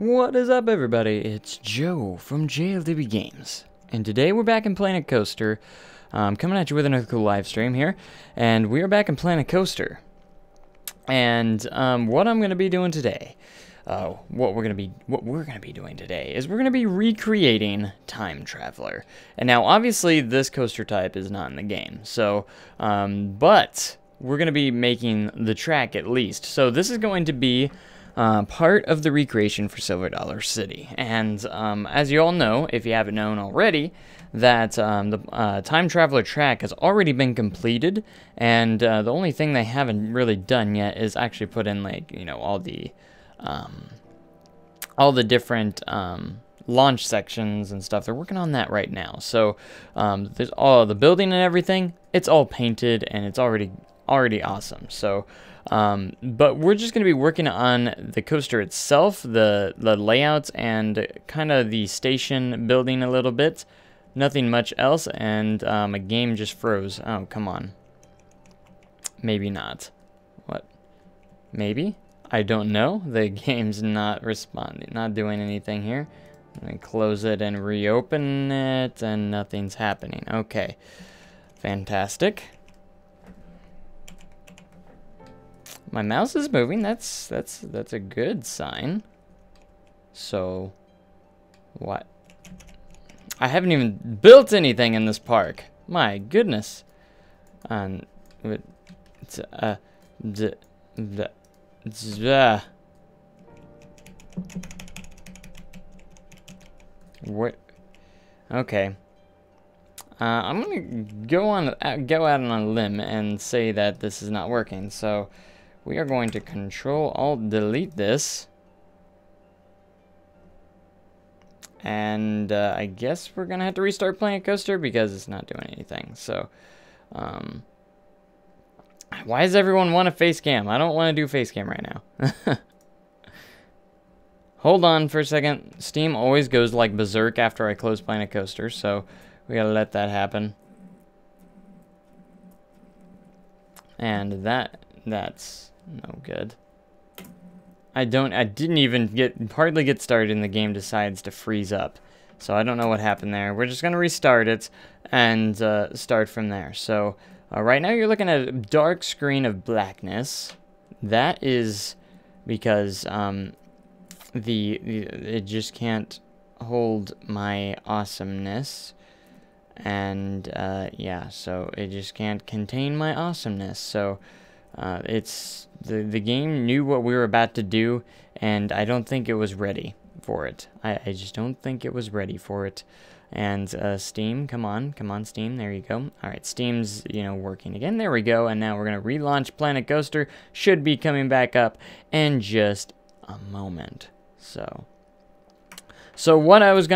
What is up, everybody? It's Joe from JLDB Games, and today we're back in Planet Coaster. Coming at you with another cool live stream here, and we are back in Planet Coaster. And what I'm gonna be doing today, what we're gonna be doing today is we're gonna be recreating Time Traveler. And now, obviously, this coaster type is not in the game, so but we're gonna be making the track at least. So this is going to be part of the recreation for Silver Dollar City. And as you all know, if you haven't known already, that the Time Traveler track has already been completed, and the only thing they haven't really done yet is actually put in, like, you know, all the different launch sections and stuff. They're working on that right now. So there's all the building and everything. It's all painted and it's already awesome. So but we're just going to be working on the coaster itself, the layouts, and kind of the station building a little bit. Nothing much else, and a game just froze. Oh, come on. Maybe not. What? Maybe? I don't know. The game's not responding, not doing anything here. Let me close it and reopen it, and nothing's happening. Okay. Fantastic. My mouse is moving. That's a good sign. So, what? I haven't even built anything in this park. My goodness. What? Okay. I'm gonna go out on a limb and say that this is not working. So we are going to Control-Alt-Delete this. And I guess we're going to have to restart Planet Coaster because it's not doing anything. So, why does everyone want a face cam? I don't want to do face cam right now. Hold on for a second. Steam always goes like berserk after I close Planet Coaster, so we gotta let that happen. And that's no good. I didn't even hardly get started and the game decides to freeze up. So I don't know what happened there. We're just gonna restart it and start from there. So right now you're looking at a dark screen of blackness. That is because it just can't hold my awesomeness. And yeah, so it just can't contain my awesomeness. So it's the game knew what we were about to do, and I don't think it was ready for it. I just don't think it was ready for it. And Steam, come on Steam, there you go. All right, Steam's, you know, working again. There we go. And now we're gonna relaunch Planet Coaster. Should be coming back up in just a moment. So what I was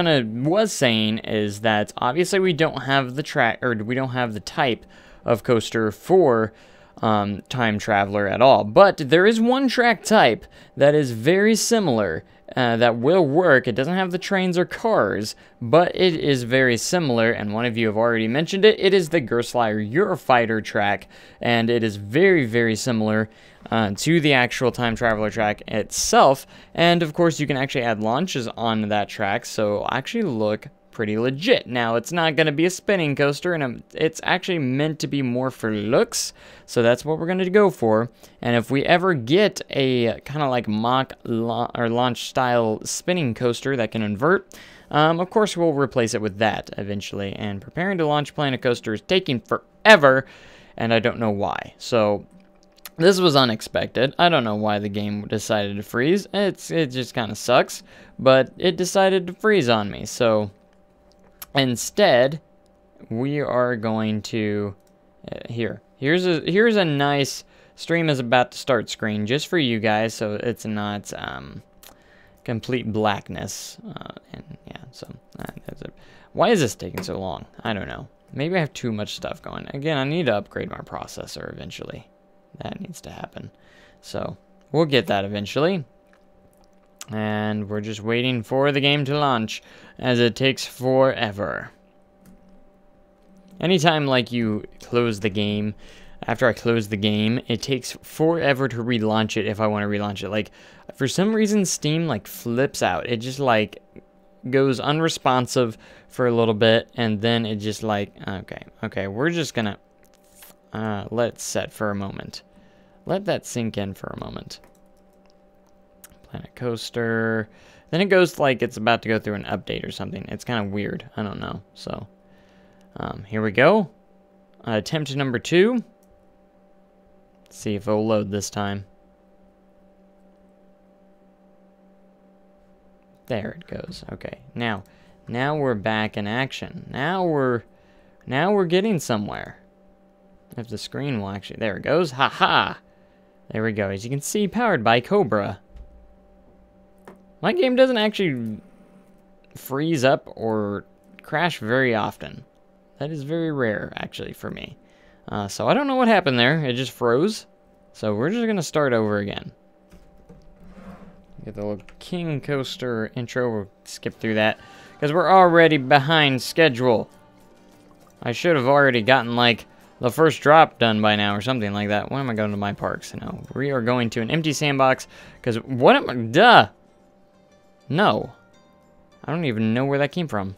saying is that obviously we don't have the track, or we don't have the type of coaster for Time Traveler at all, but there is one track type that is very similar, that will work. It doesn't have the trains or cars, but it is very similar, and one of you have already mentioned it. It is the Gerstlauer Eurofighter track, and it is very, very similar to the actual Time Traveler track itself. And of course you can actually add launches on that track, so it'll actually look pretty legit. Now, it's not going to be a spinning coaster, and it's actually meant to be more for looks, so that's what we're going to go for. And if we ever get a kind of like mock or launch style spinning coaster that can invert, of course we'll replace it with that eventually. And preparing to launch Planet Coaster is taking forever, and I don't know why. So this was unexpected. I don't know why the game decided to freeze. It just kind of sucks, but it decided to freeze on me. So instead, we are going to here's a nice stream is about to start screen just for you guys, so it's not complete blackness. And yeah, so that's it. Why is this taking so long? I don't know. Maybe I have too much stuff going. Again, I need to upgrade my processor eventually. That needs to happen. So we'll get that eventually. And we're just waiting for the game to launch, as it takes forever. Anytime, like, you close the game, after I close the game, it takes forever to relaunch it if I want to relaunch it. Like, for some reason, Steam, like, flips out. It just, like, goes unresponsive for a little bit, and then it just, like, okay, we're just gonna let it set for a moment. Let that sink in for a moment. Planet Coaster. Then it goes like it's about to go through an update or something. It's kind of weird. I don't know. So, here we go. Attempt number 2. Let's see if it'll load this time. There it goes. Okay, now we're back in action. Now we're getting somewhere. If the screen will actually, there it goes. Haha. There we go. As you can see, powered by Cobra. My game doesn't actually freeze up or crash very often. That is very rare, actually, for me. So I don't know what happened there. It just froze. So we're just going to start over again. Get the little King Coaster intro. We'll skip through that, because we're already behind schedule. I should have already gotten, like, the first drop done by now or something like that. When am I going to my parks? No, we are going to an empty sandbox, because what am I... Duh! No. I don't even know where that came from.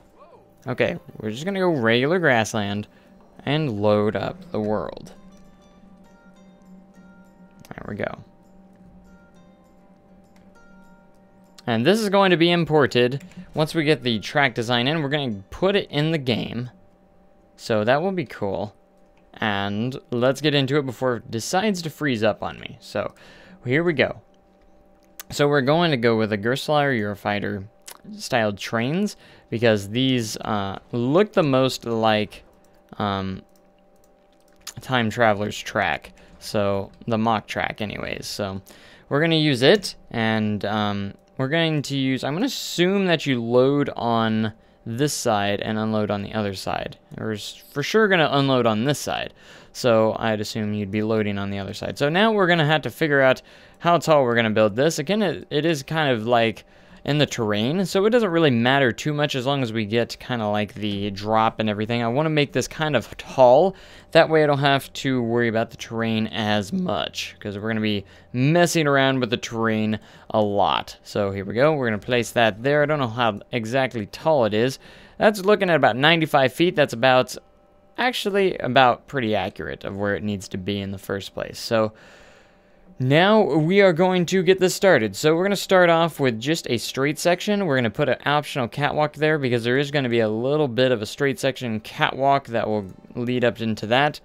Okay, we're just gonna go regular grassland and load up the world. There we go. And this is going to be imported. Once we get the track design in, we're going to put it in the game. So that will be cool. And let's get into it before it decides to freeze up on me. So here we go. So we're going to go with a Gerstlauer Eurofighter styled trains, because these look the most like Time Traveler's track. So the mock track anyways. So we're going to use it, and we're going to use, I'm going to assume that you load on this side and unload on the other side. We're for sure going to unload on this side. So I'd assume you'd be loading on the other side. So now we're going to have to figure out how tall we're going to build this. Again, it is kind of like in the terrain, so it doesn't really matter too much as long as we get kind of like the drop and everything. I want to make this kind of tall. That way I don't have to worry about the terrain as much, because we're going to be messing around with the terrain a lot. So here we go. We're going to place that there. I don't know how exactly tall it is. That's looking at about 95 feet. That's about... actually about pretty accurate of where it needs to be in the first place. So now we are going to get this started. So we're going to start off with just a straight section. We're going to put an optional catwalk there, because there is going to be a little bit of a straight section catwalk that will lead up into that.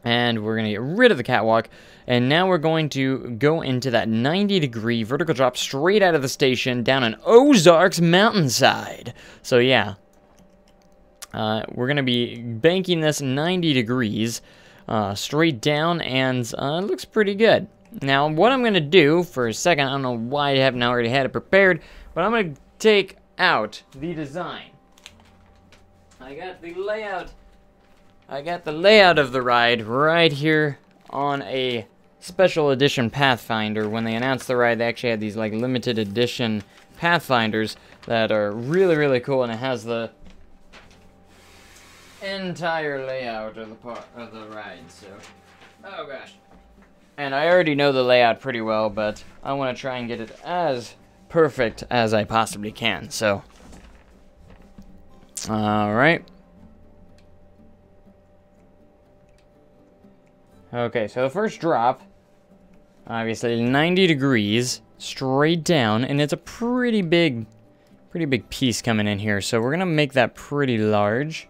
And we're going to get rid of the catwalk. And now we're going to go into that 90-degree vertical drop straight out of the station down an Ozarks mountainside. So yeah. We're going to be banking this 90 degrees straight down, and it looks pretty good. Now, what I'm going to do for a second, I don't know why I haven't already had it prepared, but I'm going to take out the design. I got the layout of the ride right here on a special edition Pathfinder. When they announced the ride, they actually had these like limited edition Pathfinders that are really, really cool, and it has the entire layout of the ride. So, oh gosh. And I already know the layout pretty well, but I want to try and get it as perfect as I possibly can. So, all right. Okay, so the first drop, obviously 90 degrees straight down, and it's a pretty big piece coming in here. So we're gonna make that pretty large.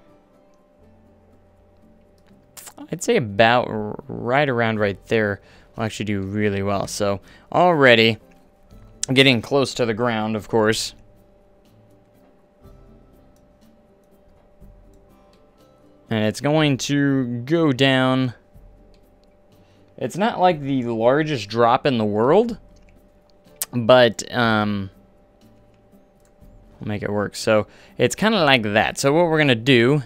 I'd say about right around right there will actually do really well. So already getting close to the ground, of course. And it's going to go down. It's not like the largest drop in the world, but we'll make it work. So it's kind of like that. So what we're going to do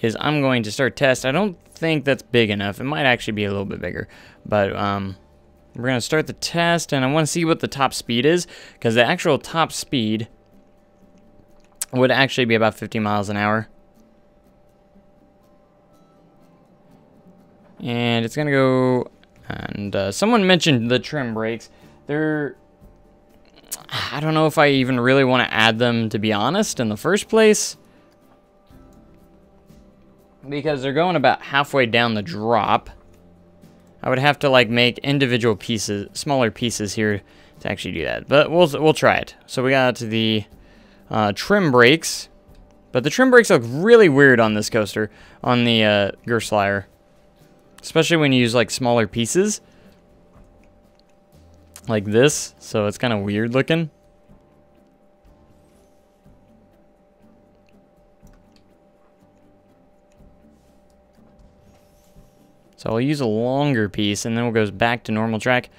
is I'm going to start test. I don't think that's big enough. It might actually be a little bit bigger, but we're going to start the test, and I want to see what the top speed is, because the actual top speed would actually be about 50 miles an hour. And it's going to go... And someone mentioned the trim brakes. They're... I don't know if I even really want to add them, to be honest, in the first place. Because they're going about halfway down the drop. I would have to, like, make individual pieces, smaller pieces here to actually do that. But we'll try it. So we got the trim brakes. But the trim brakes look really weird on this coaster, on the Gerstlauer. Especially when you use, like, smaller pieces. Like this. So it's kind of weird looking. So I'll use a longer piece, and then it goes back to normal track.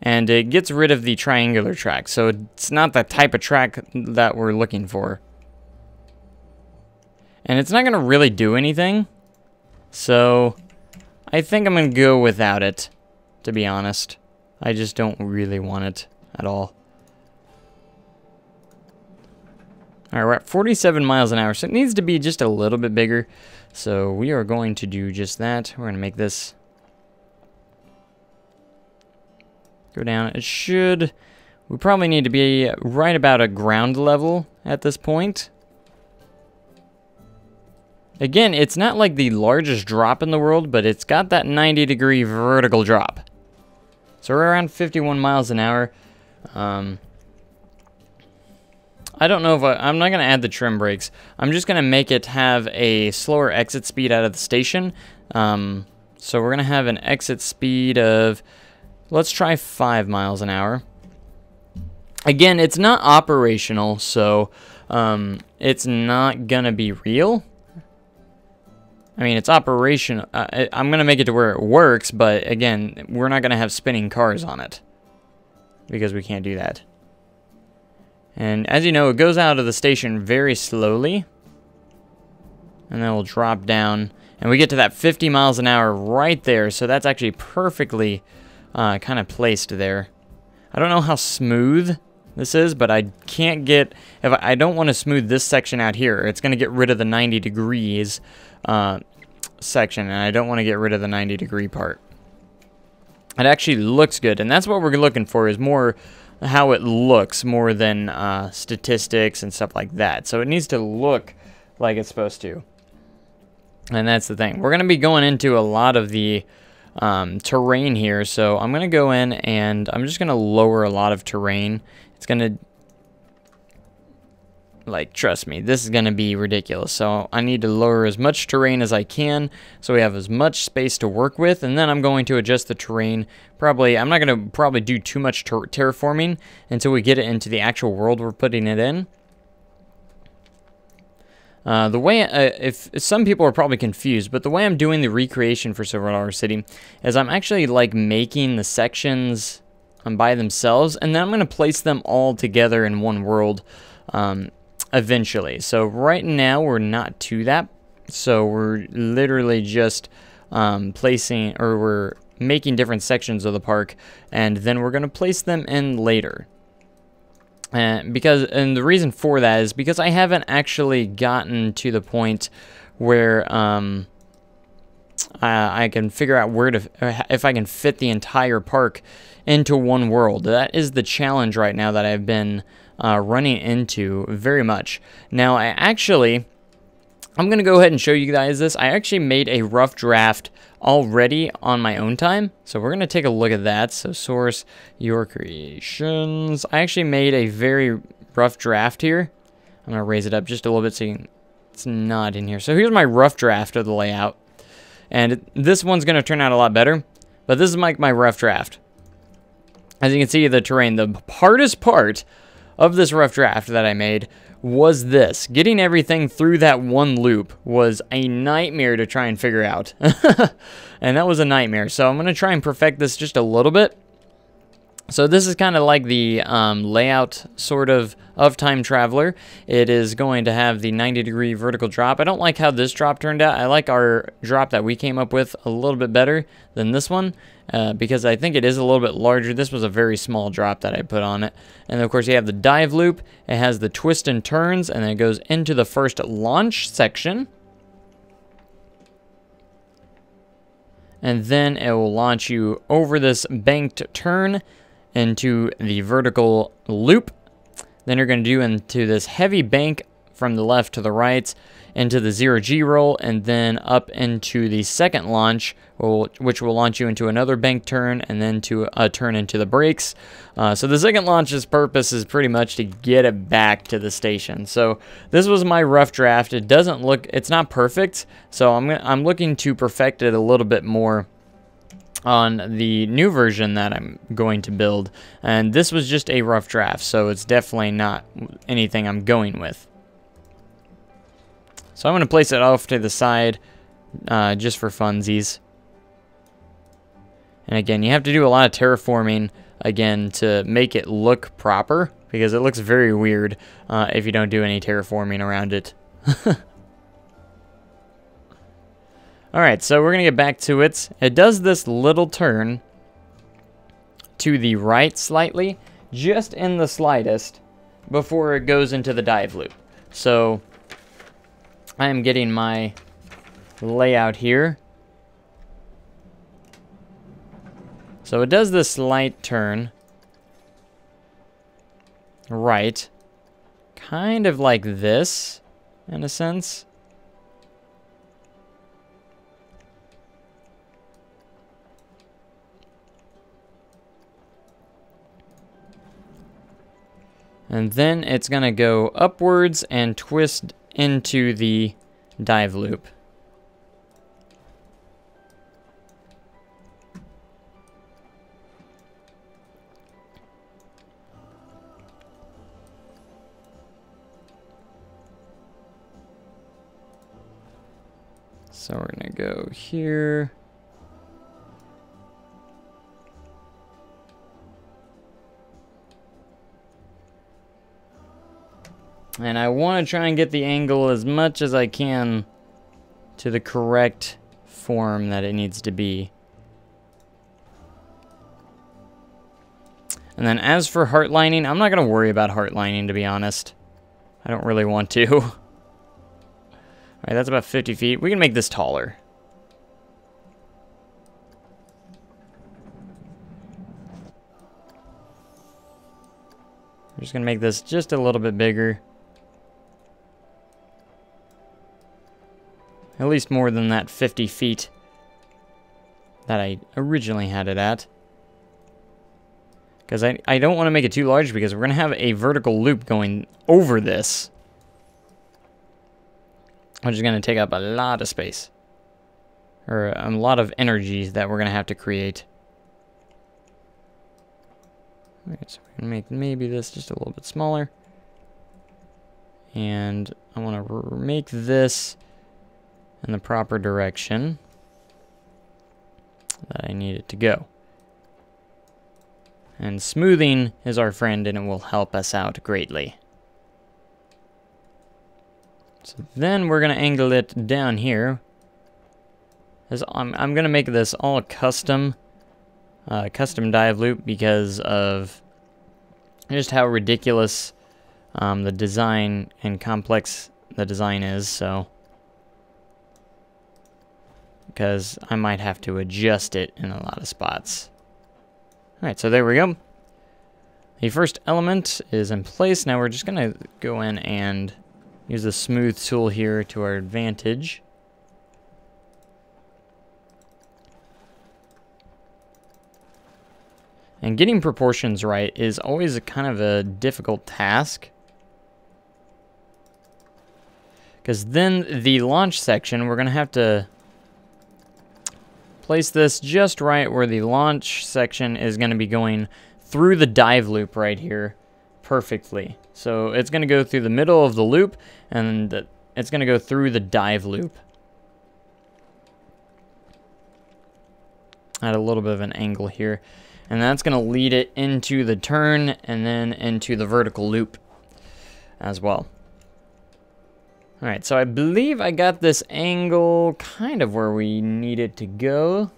And it gets rid of the triangular track. So it's not the type of track that we're looking for. And it's not going to really do anything. So I think I'm going to go without it, to be honest. I just don't really want it at all. Alright, we're at 47 miles an hour, so it needs to be just a little bit bigger. So we are going to do just that. We're going to make this go down. It should... We probably need to be right about a ground level at this point. Again, it's not like the largest drop in the world, but it's got that 90-degree vertical drop. So we're around 51 miles an hour. I don't know if I'm not going to add the trim brakes. I'm just going to make it have a slower exit speed out of the station. So we're going to have an exit speed of, let's try 5 miles an hour. Again, it's not operational, so it's not going to be real. I mean, it's operational. I'm going to make it to where it works, but again, we're not going to have spinning cars on it. Because we can't do that. And as you know, it goes out of the station very slowly. And then we'll drop down. And we get to that 50 miles an hour right there. So that's actually perfectly kind of placed there. I don't know how smooth this is, but I can't get... If I don't want to smooth this section out here. It's going to get rid of the 90 degrees section. And I don't want to get rid of the 90 degree part. It actually looks good. And that's what we're looking for, is more... how it looks more than statistics and stuff like that. So it needs to look like it's supposed to. And that's the thing. We're going to be going into a lot of the terrain here. So I'm going to go in and I'm just going to lower a lot of terrain. It's going to, like, trust me, this is going to be ridiculous. So I need to lower as much terrain as I can so we have as much space to work with. And then I'm going to adjust the terrain. I'm not going to do too much terraforming until we get it into the actual world we're putting it in. The way, if some people are probably confused, but the way I'm doing the recreation for Silver Dollar City is I'm actually, like, making the sections by themselves, and then I'm going to place them all together in one world eventually. So right now we're not to that. So we're literally just we're making different sections of the park, and then we're going to place them in later. And the reason for that is because I haven't actually gotten to the point where I can figure out if I can fit the entire park into one world. That is the challenge right now that I've been running into very much. Now, I'm going to go ahead and show you guys this. I actually made a rough draft already on my own time. So we're going to take a look at that. So source, your creations. I actually made a very rough draft here. I'm going to raise it up just a little bit so it's not in here. So here's my rough draft of the layout. And this one's going to turn out a lot better. But this is my rough draft. As you can see, the terrain, the hardest part of this rough draft that I made was this. Getting everything through that one loop was a nightmare to try and figure out. And that was a nightmare. So I'm going to try and perfect this just a little bit. So this is kind of like the layout sort of Time Traveler. It is going to have the 90-degree vertical drop. I don't like how this drop turned out. I like our drop that we came up with a little bit better than this one because I think it is a little bit larger. This was a very small drop that I put on it. And of course you have the dive loop. It has the twist and turns, and then it goes into the first launch section. and then it will launch you over this banked turn into the vertical loop. Then you're going to do into this heavy bank from the left to the right, into the 0G roll, and then up into the second launch, which will launch you into another bank turn, and then to a turn into the brakes. So the second launch's purpose is pretty much to get it back to the station. So this was my rough draft. It doesn't look, it's not perfect, so I'm looking to perfect it a little bit more on the new version that I'm going to build. And this was just a rough draft, so it's definitely not anything I'm going with. So I'm going to place it off to the side just for funsies. And again, you have to do a lot of terraforming again to make it look proper, because it looks very weird if you don't do any terraforming around it. Alright, so we're going to get back to it. It does this little turn to the right slightly, just in the slightest, before it goes into the dive loop. So I am getting my layout here. So it does this slight turn right, kind of like this, in a sense. And then it's going to go upwards and twist into the dive loop. So we're going to go here. And I want to try and get the angle as much as I can to the correct form that it needs to be. And then as for heart lining, I'm not going to worry about heart lining, to be honest. I don't really want to. Alright, that's about 50 feet. We can make this taller. We're just going to make this just a little bit bigger. At least more than that 50 feet that I originally had it at. Because I don't want to make it too large, because we're going to have a vertical loop going over this, which is going to take up a lot of space. Or a lot of energy that we're going to have to create. Okay, so we're going to make maybe this just a little bit smaller. And I want to make this in the proper direction that I need it to go. And smoothing is our friend, and it will help us out greatly. So then we're going to angle it down here. I'm going to make this all custom dive loop, because of just how ridiculous the design and complex the design is. So because I might have to adjust it in a lot of spots. Alright, so there we go. The first element is in place. Now we're just going to go in and use the smooth tool here to our advantage. And getting proportions right is always a kind of a difficult task, because then the launch section, we're going to have to place this just right where the launch section is going to be going through the dive loop right here perfectly. So it's going to go through the middle of the loop, and it's going to go through the dive loop at a little bit of an angle here. And that's going to lead it into the turn and then into the vertical loop as well. Alright, so I believe I got this angle kind of where we need it to go.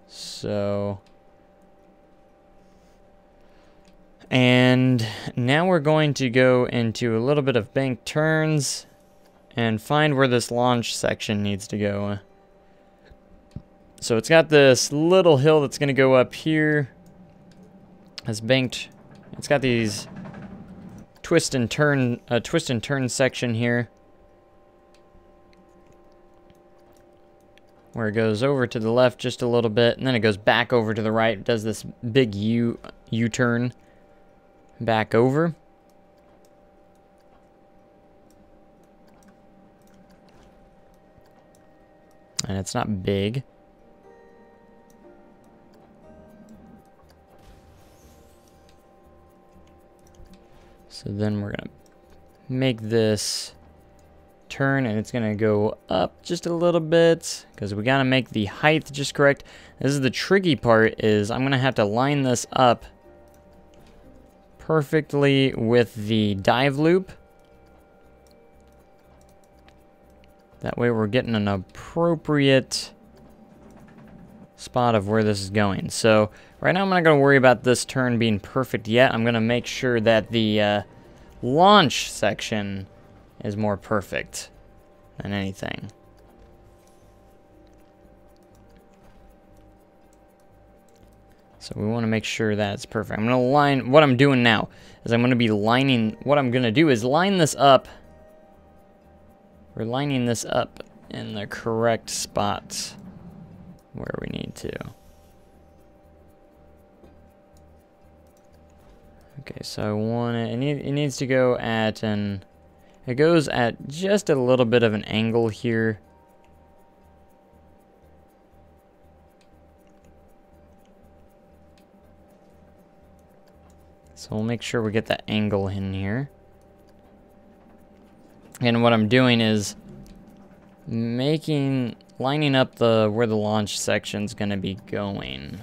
So, and now we're going to go into a little bit of bank turns and find where this launch section needs to go. So it's got this little hill that's going to go up here. It's banked. It's got these twist and turn section here, where it goes over to the left just a little bit, and then it goes back over to the right. It does this big U-turn back over. And it's not big. So then we're gonna make this turn, and it's gonna go up just a little bit because we gotta make the height just correct. This is the tricky part, is I'm gonna have to line this up perfectly with the dive loop. That way we're getting an appropriate spot of where this is going. So right now I'm not going to worry about this turn being perfect yet. I'm going to make sure that the launch section is more perfect than anything. So we want to make sure that it's perfect. I'm going to line, what I'm doing now is I'm going to be lining, what I'm going to do is line this up. We're lining this up in the correct spot where we need to. Okay, so I want it needs to go at it goes at just a little bit of an angle here. So we'll make sure we get that angle in here. And what I'm doing is lining up where the launch section's gonna be going.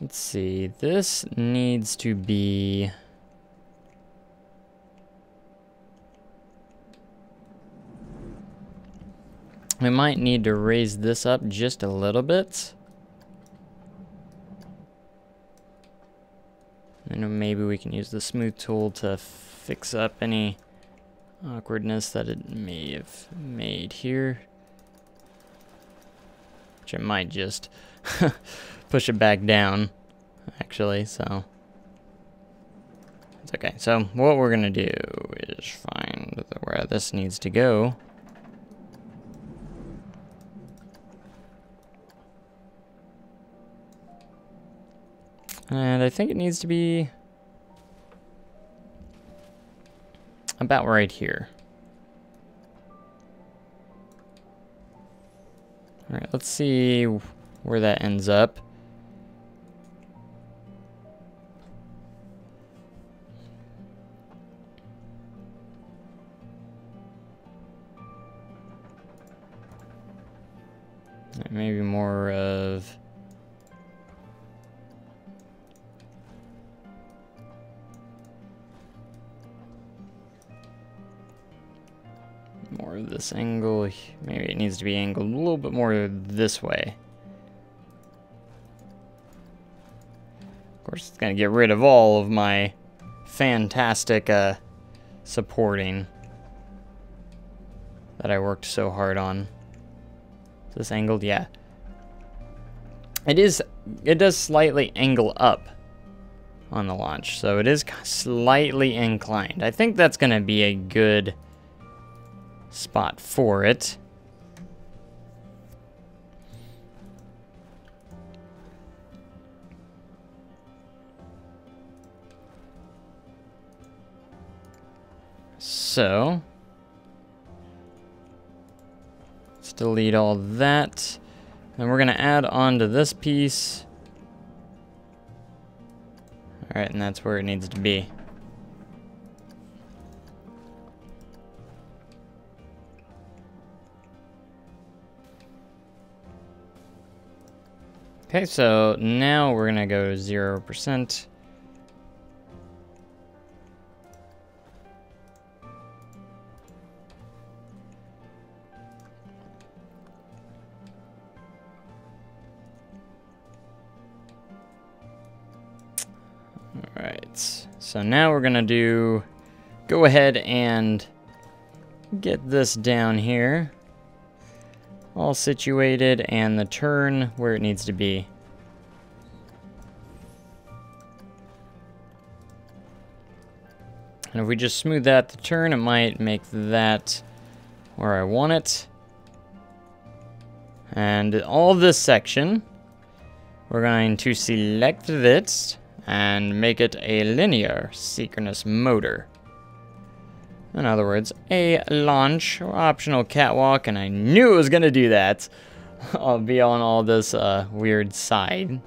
Let's see, this needs to be... We might need to raise this up just a little bit. And maybe we can use the smooth tool to fix up any awkwardness that it may have made here. Which it might just push it back down, actually, so. It's okay. So what we're gonna do is find where this needs to go. And I think it needs to be about right here. All right, let's see where that ends up. Maybe more of... more of this angle. Maybe it needs to be angled a little bit more this way. Of course, it's going to get rid of all of my fantastic supporting that I worked so hard on. Is this angled? Yeah. It is. It does slightly angle up on the launch, so it is slightly inclined. I think that's going to be a good spot for it. So let's delete all that. And we're going to add on to this piece. All right, and that's where it needs to be. Okay, so now we're gonna go 0%. Alright, so now we're gonna go ahead and get this down here. All situated, and the turn where it needs to be. And if we just smooth out the turn, it might make that where I want it. And all this section, we're going to select it and make it a linear synchronous motor. In other words, a launch or optional catwalk, and I knew it was going to do that. I'll be on all this weird side.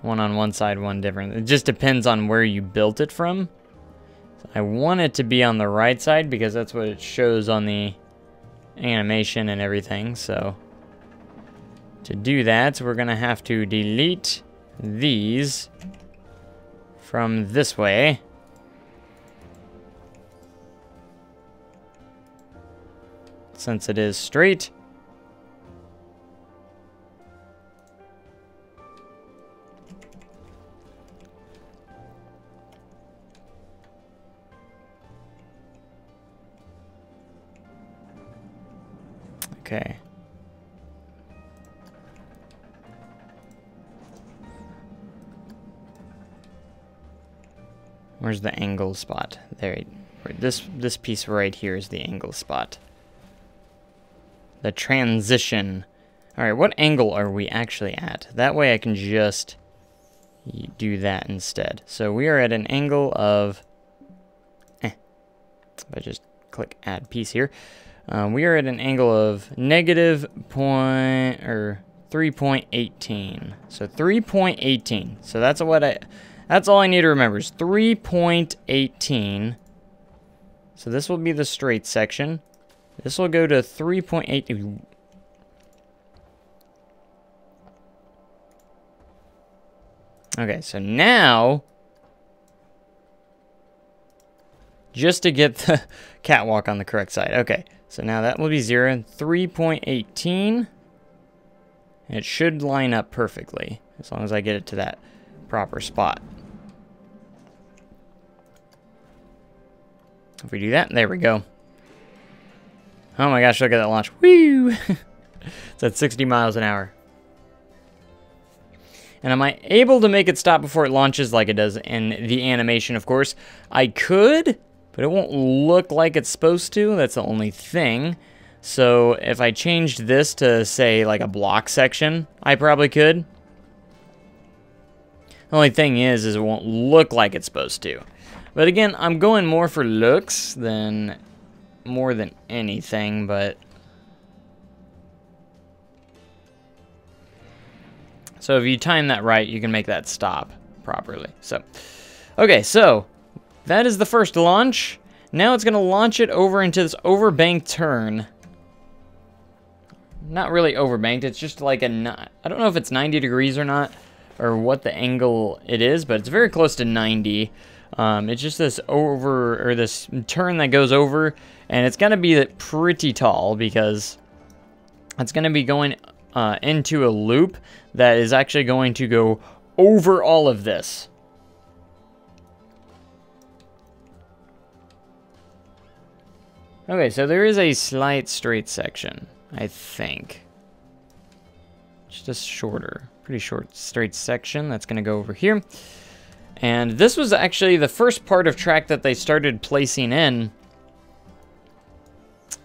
One on one side, one different. It just depends on where you built it from. So I want it to be on the right side because that's what it shows on the animation and everything. So to do that, we're going to have to delete these from this way. Since it is straight. Okay. Where's the angle spot? There. This piece right here is the angle spot. The transition. Alright, what angle are we actually at? That way I can just do that instead. So we are at an angle of... If I just click add piece here. We are at an angle of negative 3.18. So 3.18. So that's that's all I need to remember is 3.18. So this will be the straight section. This will go to 3.8. Okay, so now, just to get the catwalk on the correct side. Okay, so now that will be 0 and 3.18. It should line up perfectly, as long as I get it to that proper spot. If we do that, there we go. Oh my gosh, look at that launch. Woo! It's at 60 miles an hour. And am I able to make it stop before it launches like it does in the animation, of course? I could, but it won't look like it's supposed to. That's the only thing. So if I changed this to, say, like a block section, I probably could. The only thing is it won't look like it's supposed to. But again, I'm going more for looks than more than anything, but... So if you time that right, you can make that stop properly. So, okay, so that is the first launch. Now it's going to launch it over into this overbanked turn. Not really overbanked, it's just like I don't know if it's 90 degrees or not, or what the angle it is, but it's very close to 90. It's just this this turn that goes over, and it's going to be pretty tall because it's going to be going into a loop that is actually going to go over all of this. Okay, so there is a slight straight section, I think. Just a pretty short straight section that's going to go over here. And this was actually the first part of track that they started placing in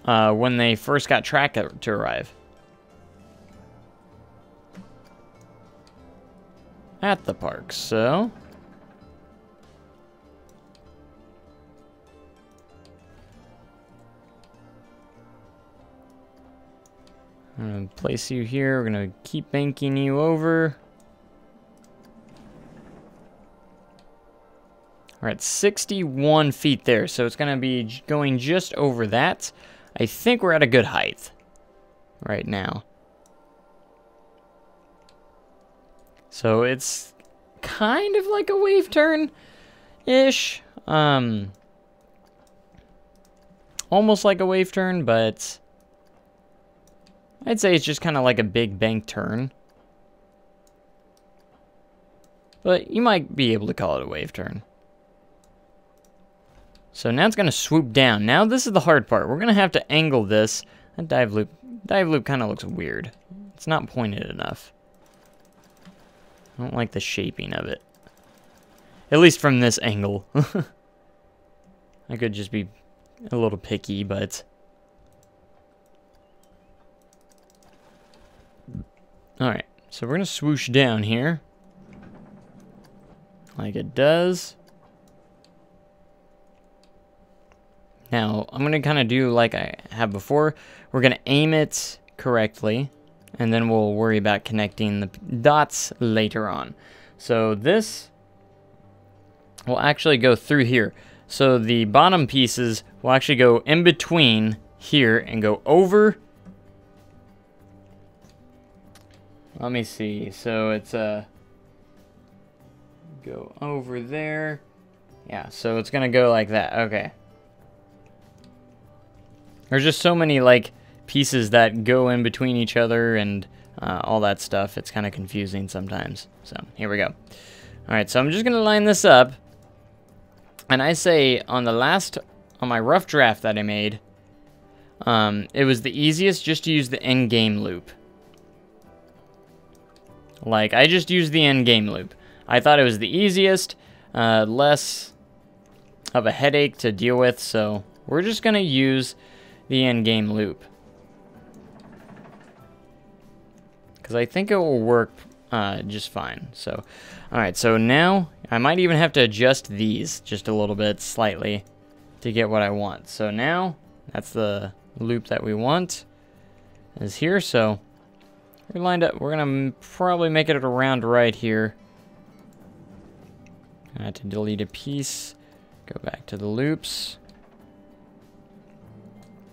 when they first got track to arrive. At the park, so... I'm going to place you here. We're going to keep banking you over. We're at 61 feet there, so it's going to be going just over that. I think we're at a good height right now. So it's kind of like a wave turn-ish. Almost like a wave turn, but I'd say it's just kind of like a big bank turn. but you might be able to call it a wave turn. So now it's going to swoop down. Now this is the hard part. We're going to have to angle this. That dive loop kind of looks weird. It's not pointed enough. I don't like the shaping of it. At least from this angle. I could just be a little picky, but... Alright, so we're going to swoosh down here. Like it does. Now, I'm going to kind of do like I have before. We're going to aim it correctly, and then we'll worry about connecting the dots later on. So this will actually go through here. So the bottom pieces will actually go in between here and go over. Let me see. So it's go over there. Yeah, so it's going to go like that. Okay. There's just so many, like, pieces that go in between each other and all that stuff. It's kind of confusing sometimes. So, here we go. Alright, so I'm just going to line this up. And I say, on my rough draft that I made, it was the easiest just to use the end-game loop. Like, I just used the end-game loop. I thought it was the easiest, less of a headache to deal with, so we're just going to use the end-game loop. Because I think it will work just fine. So, alright, so now I might even have to adjust these just a little bit, slightly, to get what I want. So now, that's the loop that we want, is here, so we're lined up. We're going to probably make it around right here. I have to delete a piece, go back to the loops.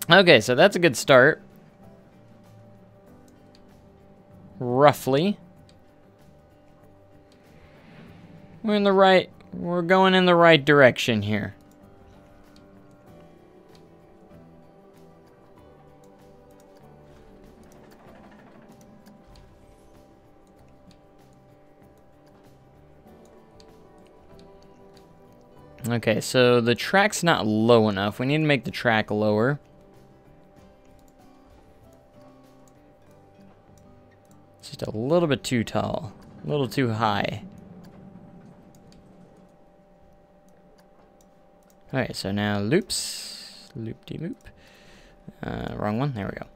Okay, so that's a good start. Roughly. We're going in the right direction here. Okay, so the track's not low enough. We need to make the track lower. Just a little bit too tall. A little too high. Alright, so now loops. Loop-de-loop. Wrong one. There we go.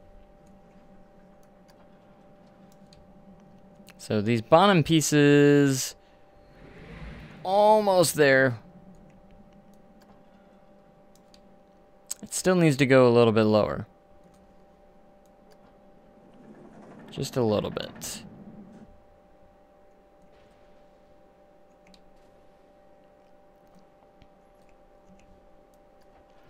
So these bottom pieces... almost there. It still needs to go a little bit lower. Just a little bit.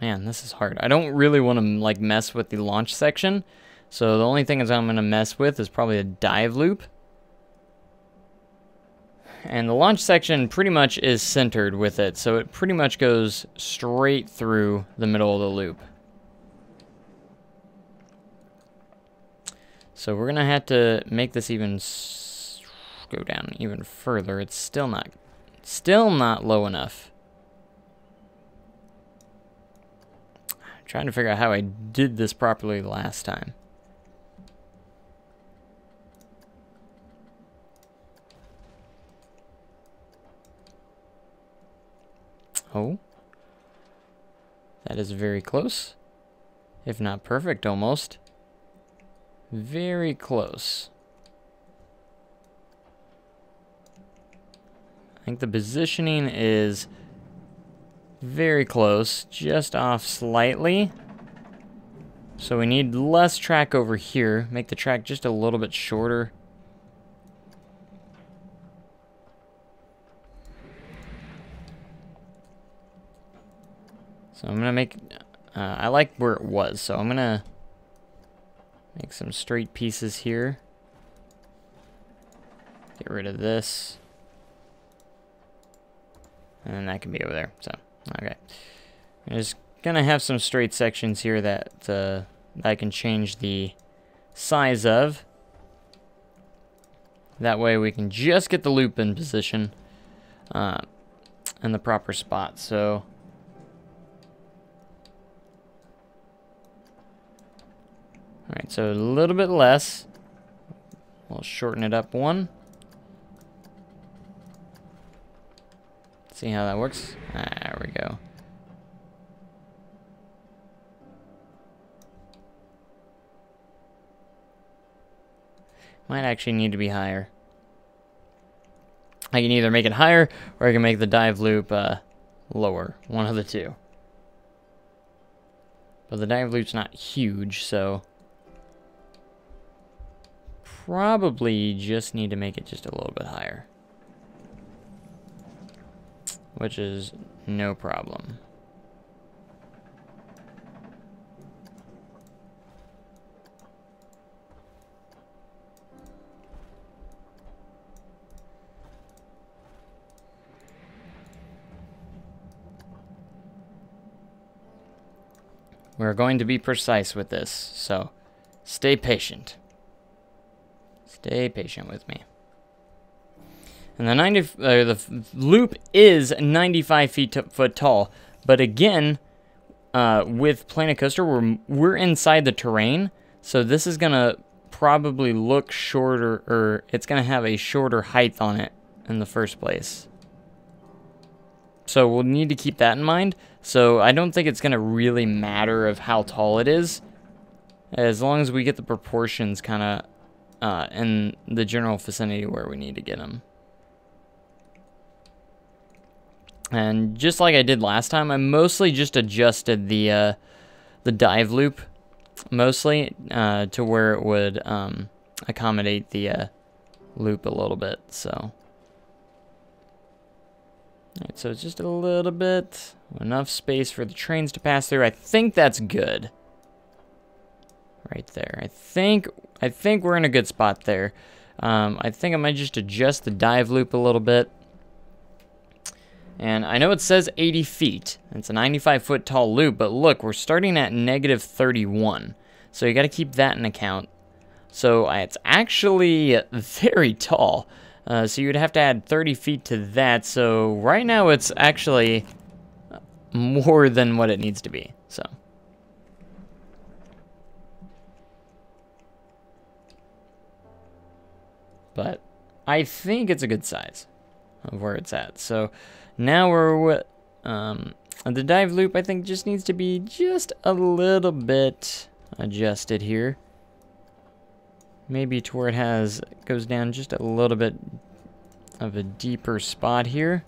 Man, this is hard. I don't really want to like mess with the launch section. So the only thing is I'm going to mess with is probably a dive loop. And the launch section pretty much is centered with it. So it pretty much goes straight through the middle of the loop. So we're going to have to make this even go down even further. It's still not low enough. I'm trying to figure out how I did this properly last time. Oh. That is very close. If not perfect, almost. Very close. I think the positioning is very close, just off slightly. So we need less track over here. Make the track just a little bit shorter. So I'm gonna make, I like where it was, so I'm gonna make some straight pieces here. Get rid of this. And then that can be over there, so, okay. I'm just gonna have some straight sections here that I can change the size of. That way we can just get the loop in position. in the proper spot. So alright, so a little bit less. We'll shorten it up one. See how that works? There we go. Might actually need to be higher. I can either make it higher, or I can make the dive loop lower. One of the two. But the dive loop's not huge, so probably just need to make it just a little bit higher. Which is no problem. We're going to be precise with this, so stay patient. Stay patient with me. And the loop is 95 foot tall, but again, with Planet Coaster, we're inside the terrain, so this is gonna probably look shorter, or it's gonna have a shorter height on it in the first place. So we'll need to keep that in mind. So I don't think it's gonna really matter of how tall it is, as long as we get the proportions kind of in the general vicinity where we need to get them. And just like I did last time, I mostly just adjusted the dive loop, mostly to where it would accommodate the loop a little bit. So, alright, so it's just a little bit, enough space for the trains to pass through. I think that's good. Right there. I think we're in a good spot there. I think I might just adjust the dive loop a little bit. And I know it says 80 feet. It's a 95 foot tall loop, but look, we're starting at negative 31. So you got to keep that in account. So it's actually very tall. So you'd have to add 30 feet to that. So right now it's actually more than what it needs to be. So. But I think it's a good size of where it's at. So now we're the dive loop, I think, just needs to be just a little bit adjusted here. Maybe to where it goes down just a little bit of a deeper spot here.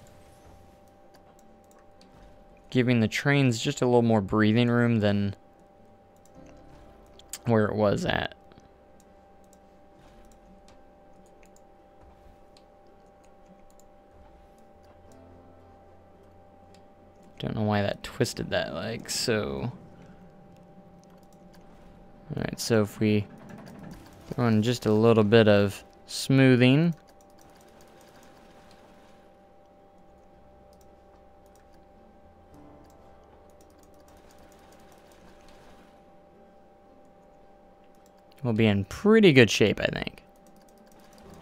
Giving the trains just a little more breathing room than where it was at. Don't know why that twisted that like so. Alright, so if we throw in just a little bit of smoothing. We'll be in pretty good shape, I think.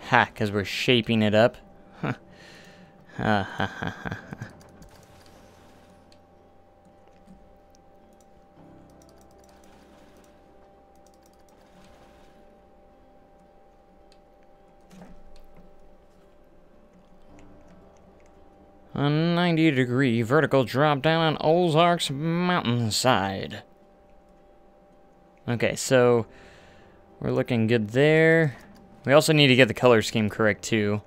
Ha, because we're shaping it up. Ha ha ha ha ha. A 90-degree vertical drop down on Ozark's mountainside. Okay, so we're looking good there. We also need to get the color scheme correct too,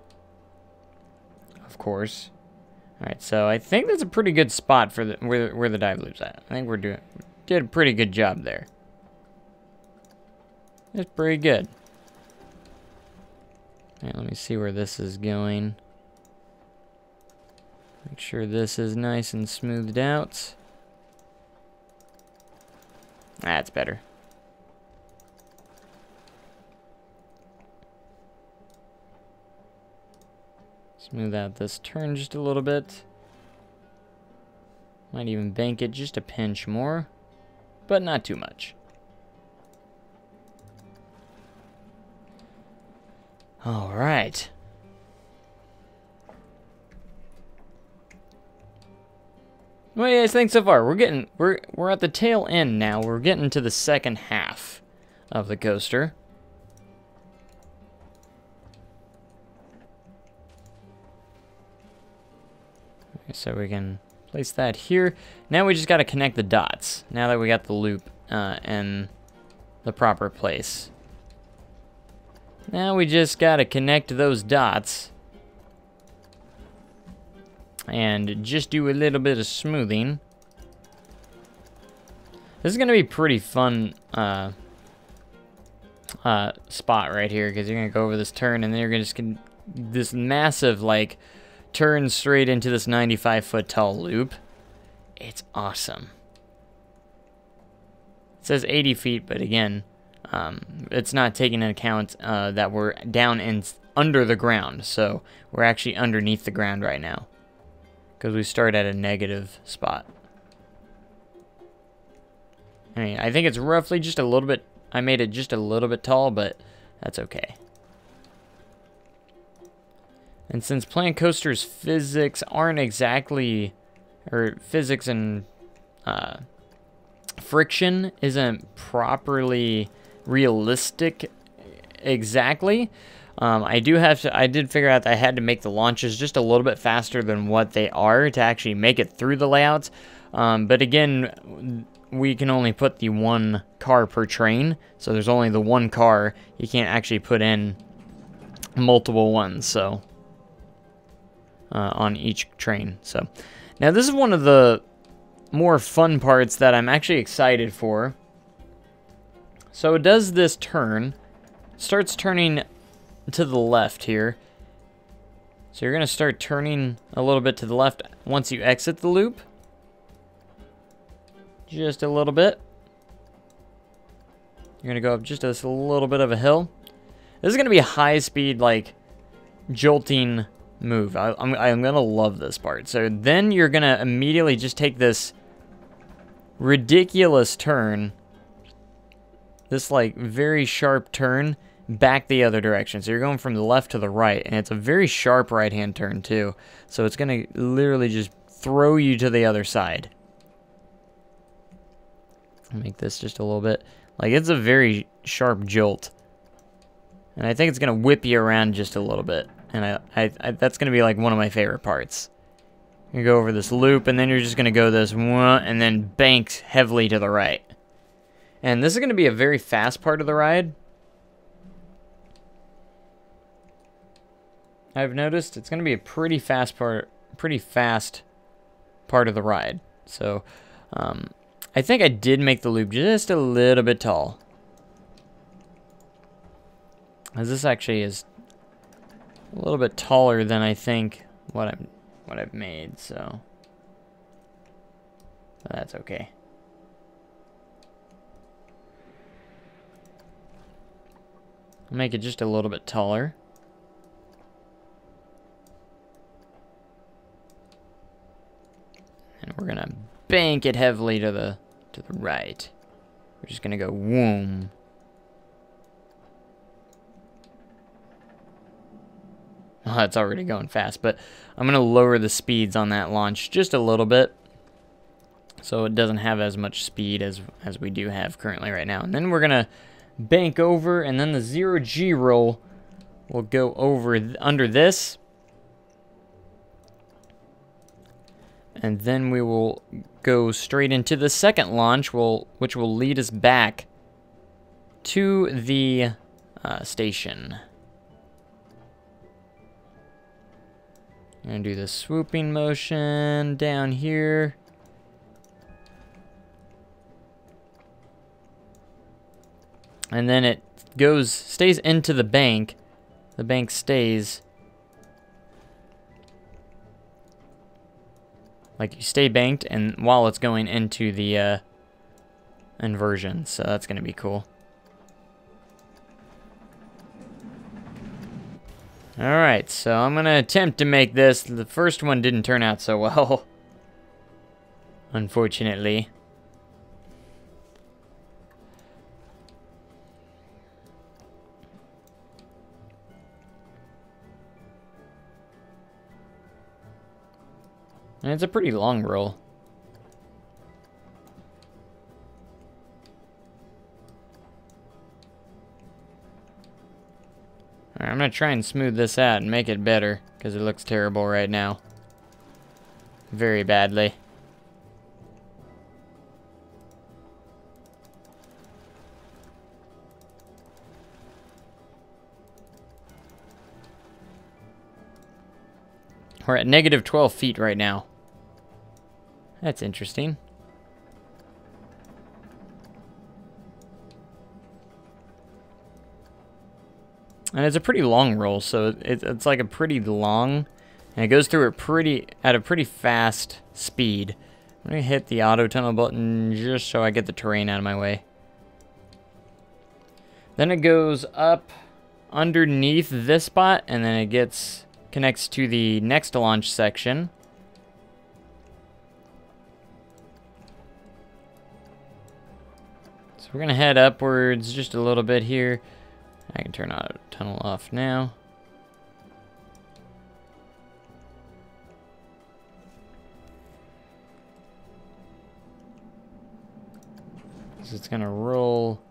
of course. All right, so I think that's a pretty good spot for where the dive loop's at. I think did a pretty good job there. It's pretty good. All right, let me see where this is going. Make sure this is nice and smoothed out. That's better. Smooth out this turn just a little bit. Might even bank it just a pinch more, but not too much. All right. What do you guys think so far? We're at the tail end now. We're getting to the second half of the coaster. So we can place that here. Now we just got to connect the dots. Now that we got the loop in the proper place. Now we just got to connect those dots. And just do a little bit of smoothing. This is going to be pretty fun spot right here, because you're going to go over this turn, and then you're going to just this massive, like, turn straight into this 95-foot tall loop. It's awesome. It says 80 feet, but again, it's not taking into account that we're down and under the ground, so we're actually underneath the ground right now, because we start at a negative spot. I mean, I think it's roughly just a little bit, I made it just a little bit tall, but that's okay. And since Planet Coaster's physics aren't exactly, or physics and friction isn't properly realistic exactly, I did figure out that I had to make the launches just a little bit faster than what they are to actually make it through the layouts. But again, we can only put the one car per train, so there's only the one car. You can't actually put in multiple ones, so on each train. So now this is one of the more fun parts that I'm actually excited for. So it does this turn, starts turning to the left here. So you're going to start turning a little bit to the left once you exit the loop. Just a little bit. You're going to go up just a little bit of a hill. This is going to be a high speed, like, jolting move. I'm going to love this part. So then you're going to immediately just take this ridiculous turn, this, like, very sharp turn, back the other direction. So you're going from the left to the right, and it's a very sharp right-hand turn, too. So it's going to literally just throw you to the other side. I'll make this just a little bit. Like, it's a very sharp jolt. And I think it's going to whip you around just a little bit. And that's going to be, like, one of my favorite parts. You go over this loop, and then you're just going to go this one, and then bank heavily to the right. And this is going to be a very fast part of the ride. I've noticed it's going to be a pretty fast part of the ride. So, I think I did make the loop just a little bit tall. As this actually is a little bit taller than I think what I've made, so that's okay. I'll make it just a little bit taller. And we're gonna bank it heavily to the right. We're just gonna go whoom. Oh, it's already going fast, but I'm gonna lower the speeds on that launch just a little bit, so it doesn't have as much speed as we do have currently right now. And then we're gonna bank over, and then the 0G roll will go over under this. And then we will go straight into the second launch, which will lead us back to the station. I'm going to do the swooping motion down here. And then it stays into the bank. The bank stays. Like, you stay banked, and while it's going into the inversion, so that's going to be cool. Alright, so I'm going to attempt to make this. The first one didn't turn out so well, unfortunately. And it's a pretty long roll. Alright, I'm gonna try and smooth this out and make it better, because it looks terrible right now. Very badly. We're at negative 12 feet right now. That's interesting. And it's a pretty long roll, so it's like a pretty long, and it goes through it at a pretty fast speed. I'm gonna hit the auto tunnel button just so I get the terrain out of my way. Then it goes up underneath this spot, and then it connects to the next launch section. So we're gonna head upwards just a little bit here. I can turn auto tunnel off now. So it's gonna roll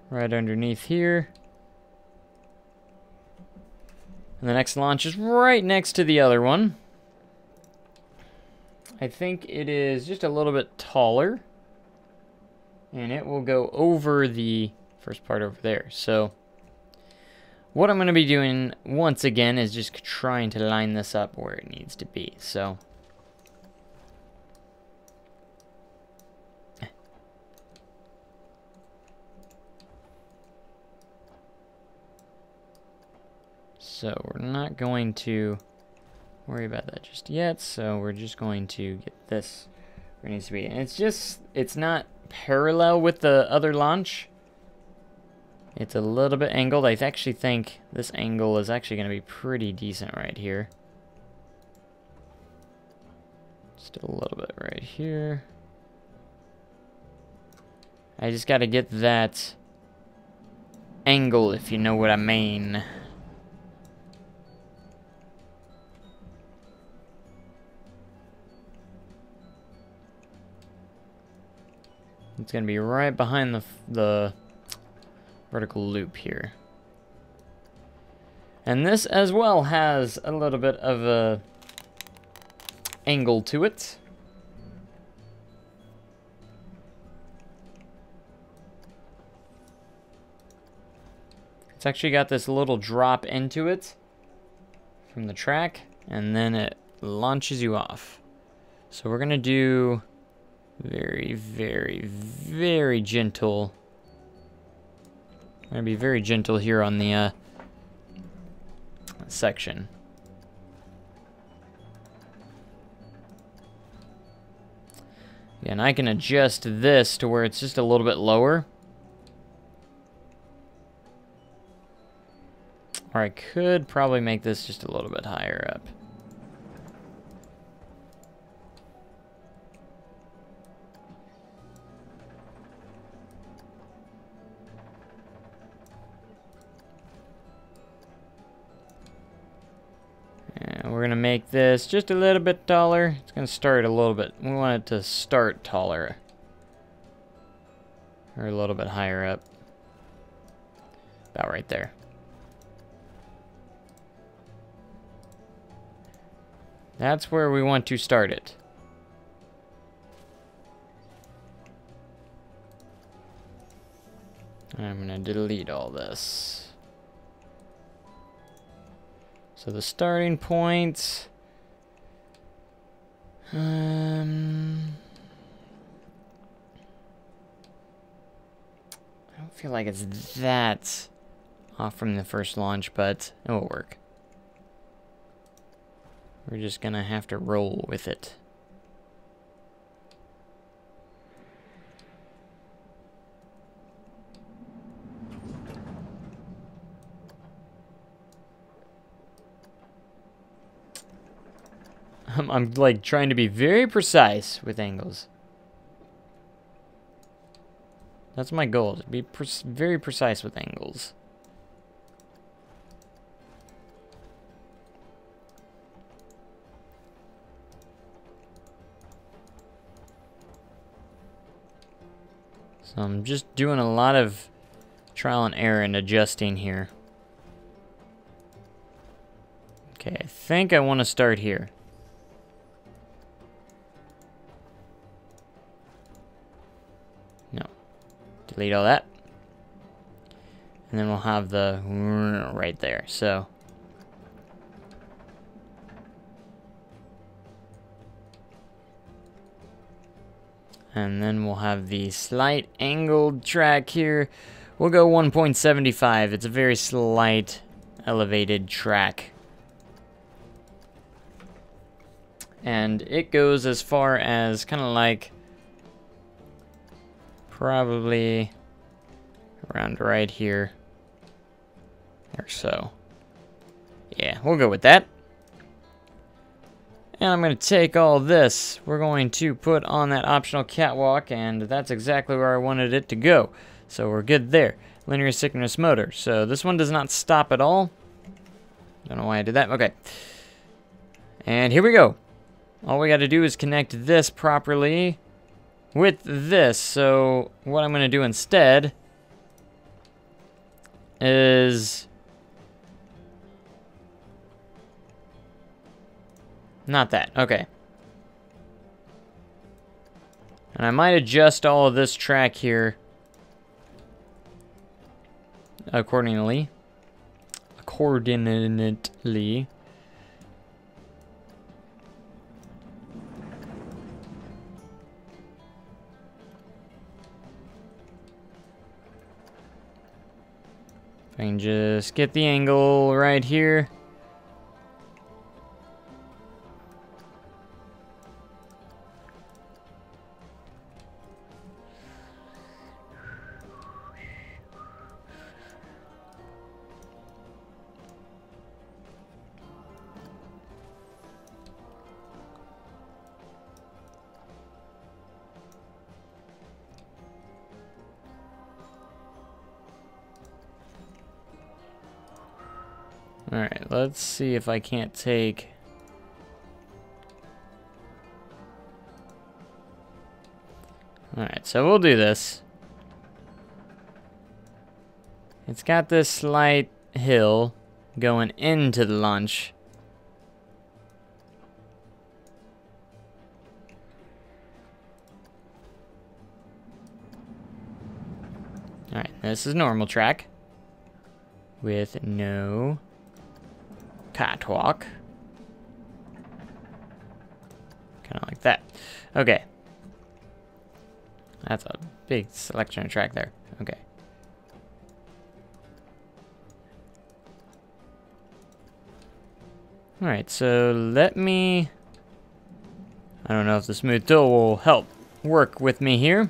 right underneath here. And the next launch is right next to the other one. I think it is just a little bit taller. And it will go over the first part over there. So what I'm going to be doing once again is just trying to line this up where it needs to be. So we're not going to worry about that just yet. So we're just going to get this where it needs to be. And it's not parallel with the other launch. It's a little bit angled. I actually think this angle is actually going to be pretty decent right here. Just a little bit right here. I just got to get that angle, if you know what I mean. It's going to be right behind the vertical loop here. And this as well has a little bit of a angle to it. It's actually got this little drop into it from the track, and then it launches you off. So we're gonna do very, very, very gentle. I'm gonna be very gentle here on the section. Yeah, and I can adjust this to where it's just a little bit lower. Or I could probably make this just a little bit higher up. And we're going to make this just a little bit taller. It's going to start a little bit. We want it to start taller. Or a little bit higher up. About right there. That's where we want to start it. I'm going to delete all this. So the starting point, I don't feel like it's that off from the first launch, but it will work. We're just gonna have to roll with it. I'm like trying to be very precise with angles. That's my goal, to be very precise with angles. So I'm just doing a lot of trial and error and adjusting here. Okay, I think I want to start here. No. Delete all that. And then we'll have the right there. So and then we'll have the slight angled track here. We'll go 1.75. It's a very slight elevated track. And it goes as far as kind of like probably around right here or so. Yeah, we'll go with that. And I'm going to take all this. We're going to put on that optional catwalk, and that's exactly where I wanted it to go. So we're good there. Linear synchronous motor. So this one does not stop at all. Don't know why I did that. Okay. And here we go. All we got to do is connect this properly with this. So what I'm going to do instead is not that. Okay. And I might adjust all of this track here accordingly. Coordinately. If I can just get the angle right here. Alright, let's see if I can't take... Alright, so we'll do this. It's got this slight hill going into the lunch. Alright, this is normal track. With no... catwalk. Kind of like that. Okay. That's a big selection of track there. Okay. Alright, so let me... I don't know if the smooth tool will help work with me here.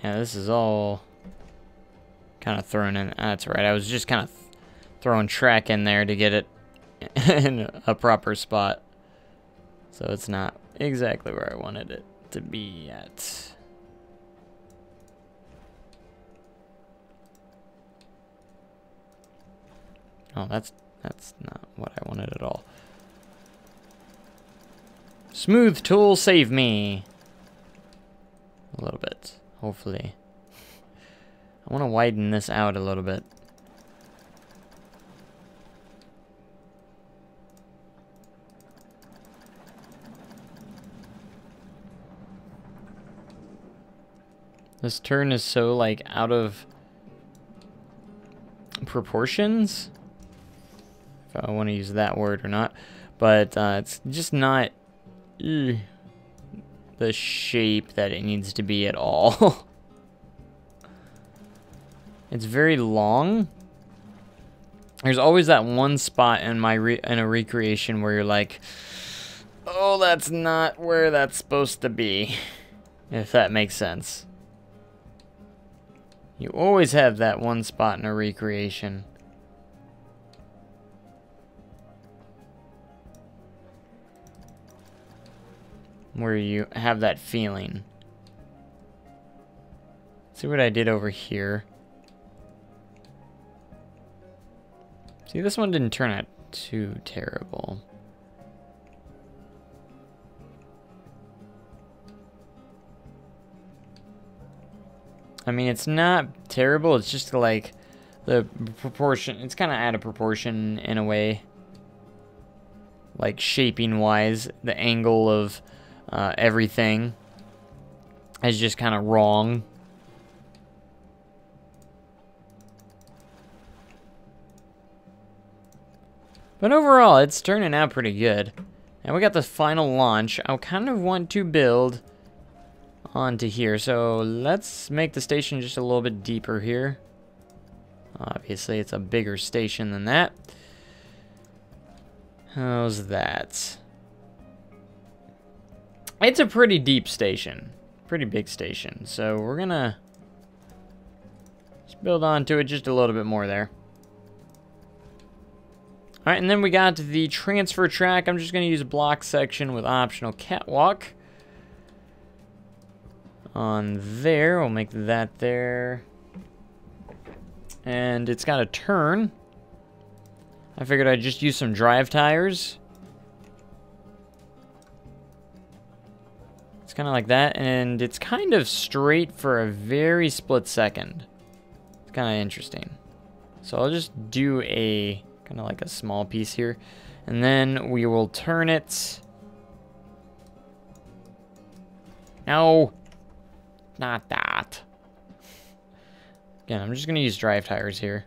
Yeah, this is all kind of thrown in. That's right. I was just kind of throwing track in there to get it in a proper spot. So it's not exactly where I wanted it to be at. Oh, that's not what I wanted at all. Smooth tool, save me. A little bit. Hopefully. I want to widen this out a little bit. This turn is so, like, out of proportions. If I want to use that word or not. But it's just not... the shape that it needs to be at all. It's very long. There's always that one spot in in a recreation where you're like, oh, that's not where that's supposed to be. If that makes sense. You always have that one spot in a recreation. Where you have that feeling. See what I did over here. See, this one didn't turn out too terrible. I mean, it's not terrible. It's just like the proportion. It's kind of out of proportion in a way. Like shaping wise, the angle of everything is just kind of wrong. But overall, it's turning out pretty good. And we got the final launch. I kind of want to build onto here. So let's make the station just a little bit deeper here. Obviously, it's a bigger station than that. How's that? It's a pretty deep station. Pretty big station. So we're gonna just build onto it just a little bit more there. Alright, and then we got the transfer track. I'm just going to use a block section with optional catwalk. On there, we'll make that there. And it's got a turn. I figured I'd just use some drive tires. It's kind of like that, and it's kind of straight for a very split second. It's kind of interesting. So I'll just do a kind of like a small piece here, and then we will turn it. No, not that. Again, I'm just gonna use drive tires here.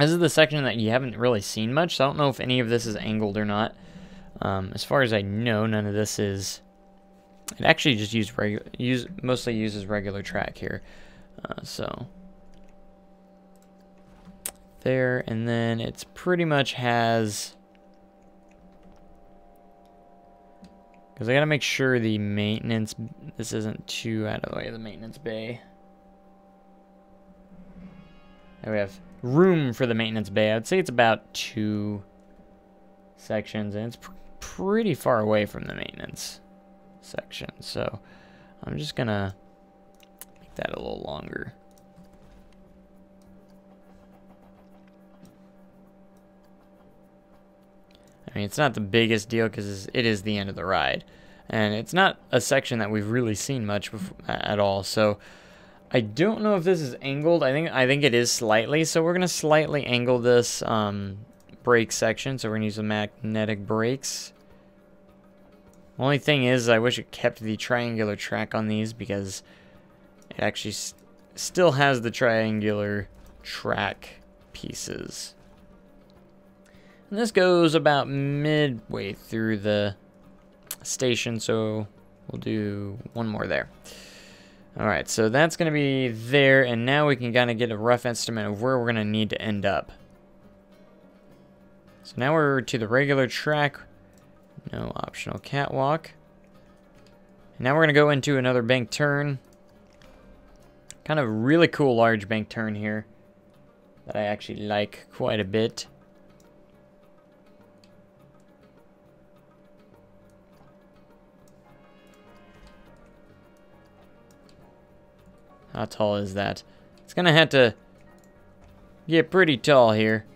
This is the section that you haven't really seen much, so I don't know if any of this is angled or not. As far as I know, none of this is. It actually just mostly uses regular track here. So there, and then it's pretty much has, because I gotta make sure the maintenance, this isn't too out of the way of the maintenance bay. There we have room for the maintenance bay. I'd say it's about 2 sections, and it's pretty far away from the maintenance section. So I'm just gonna make that a little longer. I mean, it's not the biggest deal because it is the end of the ride. And it's not a section that we've really seen much before, at all. So I don't know if this is angled. I think it is slightly. So we're going to slightly angle this brake section. So we're going to use the magnetic brakes. Only thing is, I wish it kept the triangular track on these because it actually still has the triangular track pieces. And this goes about midway through the station, so we'll do one more there. Alright, so that's going to be there, and now we can kind of get a rough estimate of where we're going to need to end up. So now we're to the regular track, no optional catwalk. And now we're going to go into another bank turn. Kind of really cool large bank turn here that I actually like quite a bit. How tall is that? It's gonna have to get pretty tall here.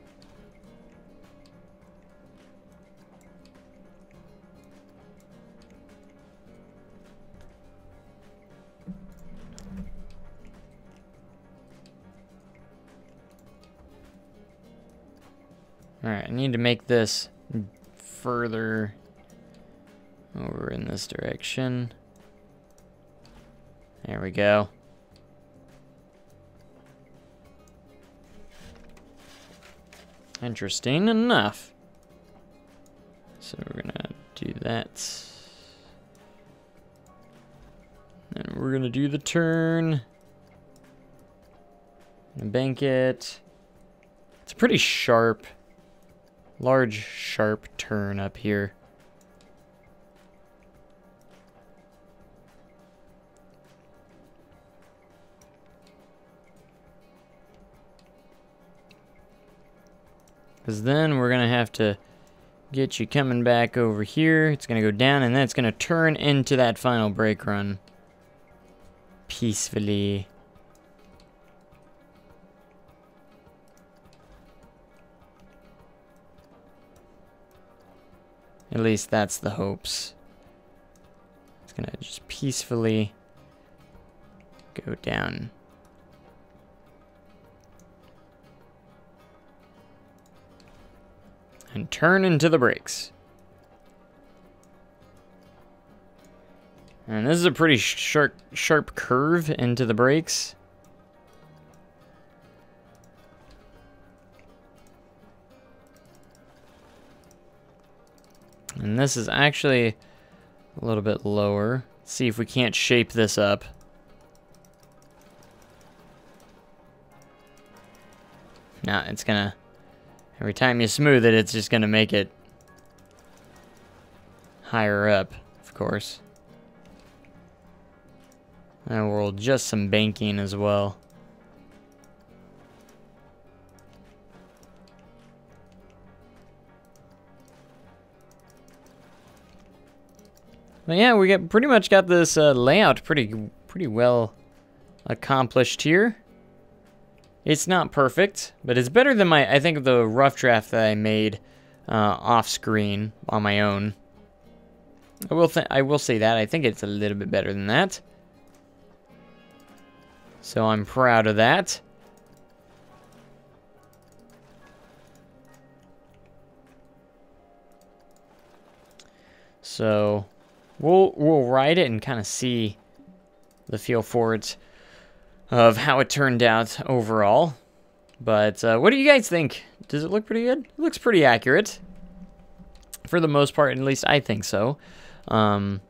Alright, I need to make this further over in this direction. There we go. Interesting enough. So we're gonna do that. And we're gonna do the turn. And bank it. It's a pretty sharp, large, sharp turn up here. Because then we're going to have to get you coming back over here. It's going to go down, and then it's going to turn into that final brake run. Peacefully. At least that's the hopes. It's going to just peacefully go down. And turn into the brakes. And this is a pretty sharp curve into the brakes. And this is actually a little bit lower. Let's see if we can't shape this up. No, it's gonna... Every time you smooth it, it's just gonna make it higher up, of course. And we'll adjust some banking as well. But yeah, we pretty much got this layout pretty well accomplished here. It's not perfect, but it's better than I think the rough draft that I made off screen on my own. I will say that I think it's a little bit better than that. So I'm proud of that. So we'll ride it and kind of see the feel for it of how it turned out overall. But what do you guys think? Does it look pretty good? It looks pretty accurate for the most part, at least I think so. So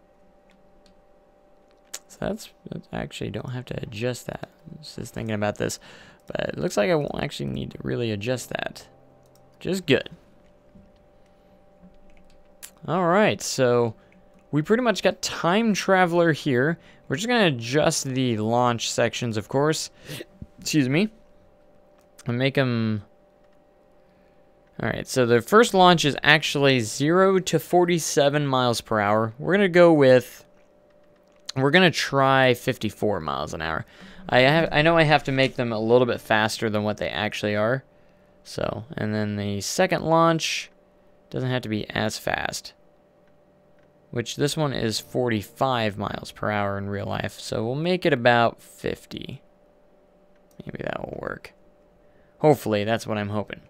that's I actually don't have to adjust that. I was just thinking about this, but it looks like I won't actually need to really adjust that. Just good. All right, so we pretty much got Time Traveler here. We're just gonna adjust the launch sections, of course. Excuse me. And make them... All right, so the first launch is actually 0 to 47 miles per hour. We're gonna try 54 miles an hour. I know I have to make them a little bit faster than what they actually are. So, and then the second launch doesn't have to be as fast. Which this one is 45 miles per hour in real life. So we'll make it about 50. Maybe that will work. Hopefully, that's what I'm hoping.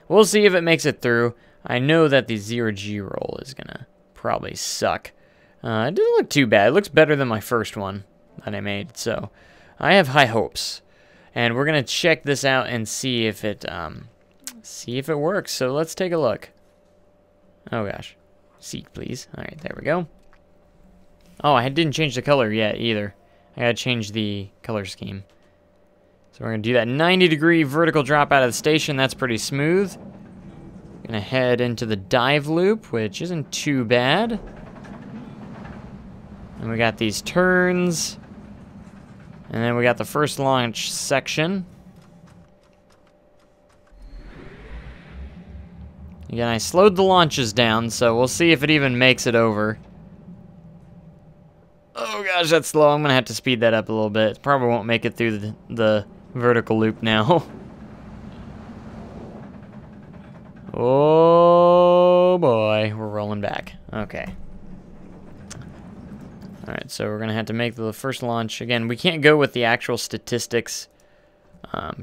We'll see if it makes it through. I know that the 0G roll is gonna probably suck. It doesn't look too bad. It looks better than my first one that I made. So I have high hopes. And we're gonna check this out and see if it works. So let's take a look. Oh gosh. Seat, please. All right, there we go. Oh, I didn't change the color yet either. I gotta change the color scheme. So we're gonna do that 90-degree vertical drop out of the station. That's pretty smooth. Gonna head into the dive loop, which isn't too bad. And we got these turns. And then we got the first launch section. Again, I slowed the launches down, so we'll see if it even makes it over. Oh gosh, that's slow. I'm gonna have to speed that up a little bit. Probably won't make it through the vertical loop now. Oh boy, we're rolling back. Okay. Alright, so we're gonna have to make the first launch. Again, we can't go with the actual statistics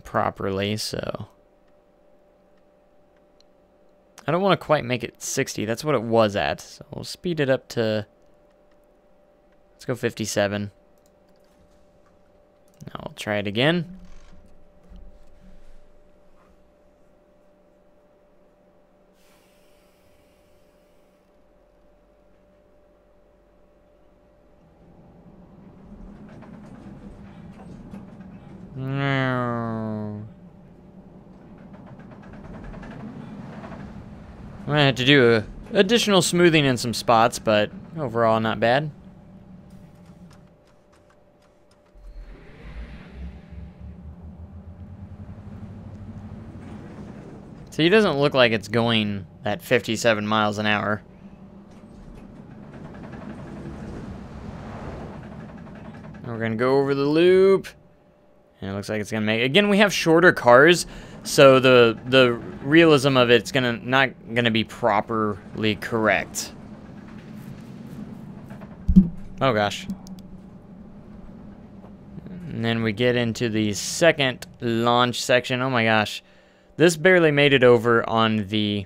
properly, so... I don't want to quite make it 60. That's what it was at. So we'll speed it up to... Let's go 57. Now we'll try it again. No. I'm gonna have to do additional smoothing in some spots, but overall not bad. See, it doesn't look like it's going at 57 miles an hour. We're gonna go over the loop. And it looks like it's gonna make... Again, we have shorter cars, so the realism of it's not gonna be properly correct. Oh gosh. And then we get into the second launch section. Oh my gosh. This barely made it over on the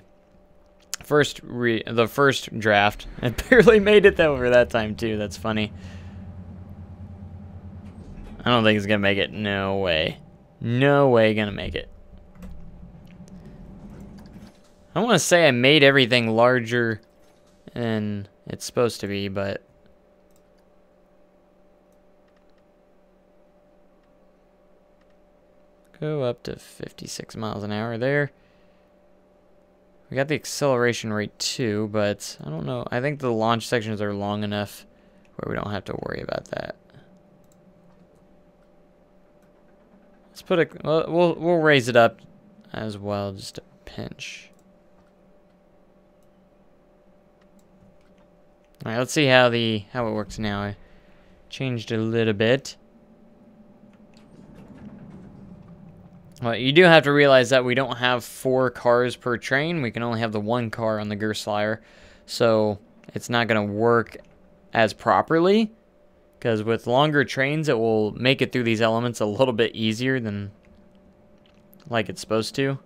first draft. It barely made it over that time too. That's funny. I don't think it's gonna make it. No way. No way gonna make it. I want to say I made everything larger than it's supposed to be, but go up to 56 miles an hour there. We got the acceleration rate too, but I don't know. I think the launch sections are long enough where we don't have to worry about that. Let's put a, we'll raise it up as well, just a pinch. All right, let's see how it works now. I changed a little bit. Well, you do have to realize that we don't have 4 cars per train. We can only have the 1 car on the Gerstlauer, so it's not going to work as properly. Because with longer trains, it will make it through these elements a little bit easier than like it's supposed to.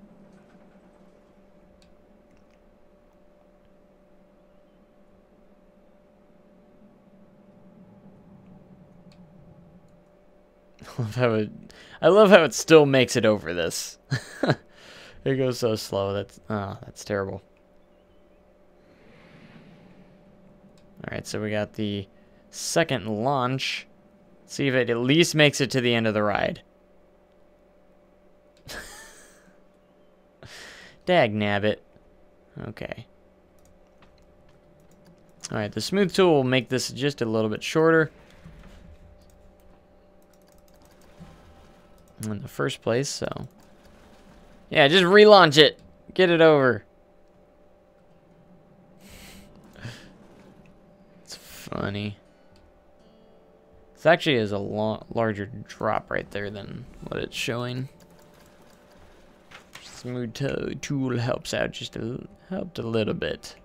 I love how it still makes it over this. It goes so slow. That's terrible. All right, so we got the second launch. Let's see if it at least makes it to the end of the ride. Dag nabbit. Okay. All right, the smooth tool will make this just a little bit shorter. In the first place, so yeah, just relaunch it, get it over. It's funny. This actually is a larger drop right there than what it's showing. Smooth tool helps out helped a little bit.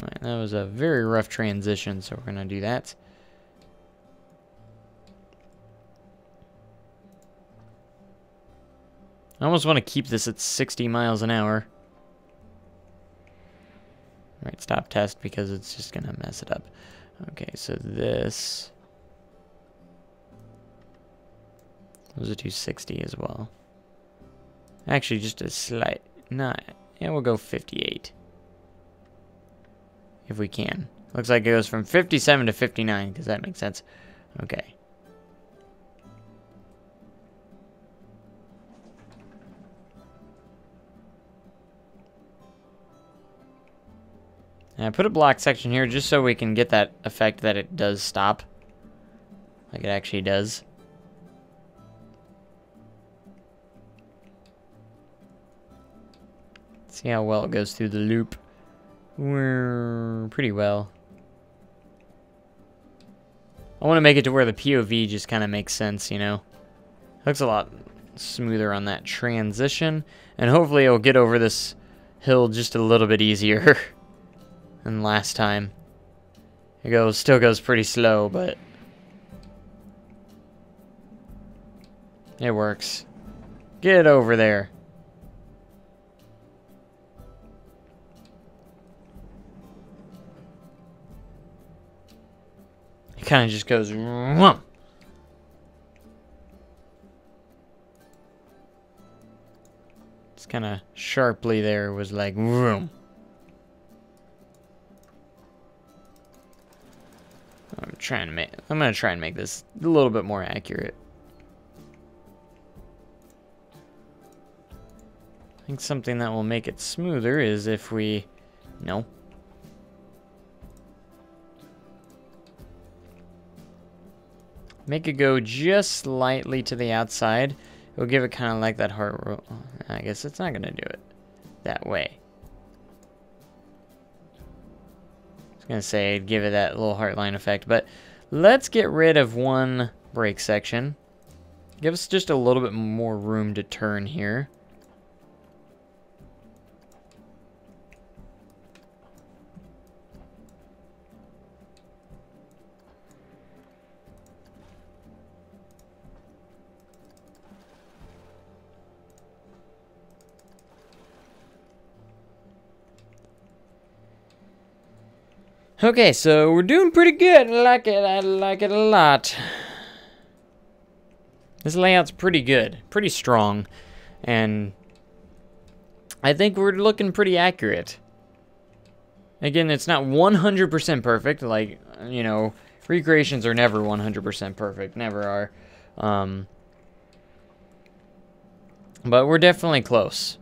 Alright, that was a very rough transition, so we're going to do that. I almost want to keep this at 60 miles an hour. Alright, stop test because it's just going to mess it up. Okay, so this was a 260 as well. Actually, just a slight, yeah, we'll go 58. If we can. Looks like it goes from 57 to 59, because that makes sense. Okay. And I put a block section here just so we can get that effect that it does stop. Like it actually does. See how well it goes through the loop. We're pretty well. I want to make it to where the POV just kind of makes sense, you know. Looks a lot smoother on that transition, and hopefully it'll get over this hill just a little bit easier than last time. It still goes pretty slow, but it works. Get over there. Kind of just goes whoom. It's kind of sharply there was like whoom. I'm gonna try and make this a little bit more accurate. I think something that will make it smoother is if we make it go just slightly to the outside. It'll give it kind of like that heart roll. I guess it's not going to do it that way. I was going to say I'd give it that little heart line effect, but let's get rid of one brake section. Give us just a little bit more room to turn here. Okay, so we're doing pretty good. I like it. I like it a lot. This layout's pretty good, pretty strong, and I think we're looking pretty accurate. Again, it's not 100% perfect. Like, you know, recreations are never 100% perfect. Never are. But we're definitely close.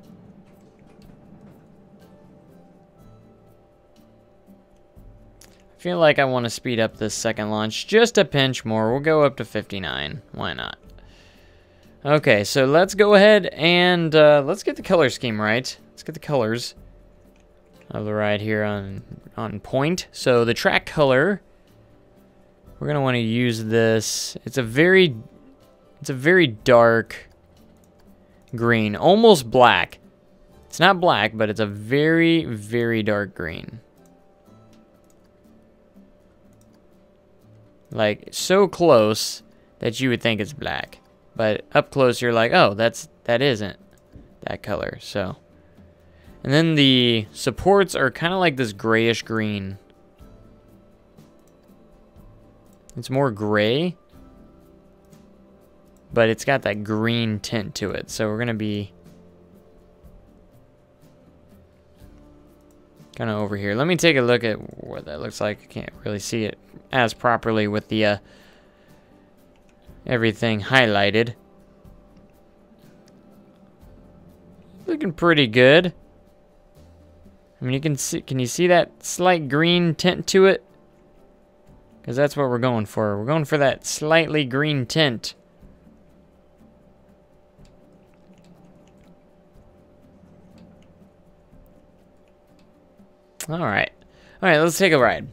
I feel like I want to speed up this second launch just a pinch more. We'll go up to 59. Why not? Okay, so let's go ahead and let's get the color scheme right. Let's get the colors of the ride here on point. So the track color, we're gonna want to use this. It's a very dark green, almost black. It's not black, but it's a very, very dark green. Like, so close that you would think it's black. But up close, you're like, oh, that isn't that color, so. And then the supports are kind of like this grayish green. It's more gray, but it's got that green tint to it. So we're gonna be kind of over here. Let me take a look at what that looks like. I can't really see it as properly with the everything highlighted. Looking pretty good. I mean, you can see, can you see that slight green tint to it? Because that's what we're going for. We're going for that slightly green tint. Alright. Alright, let's take a ride.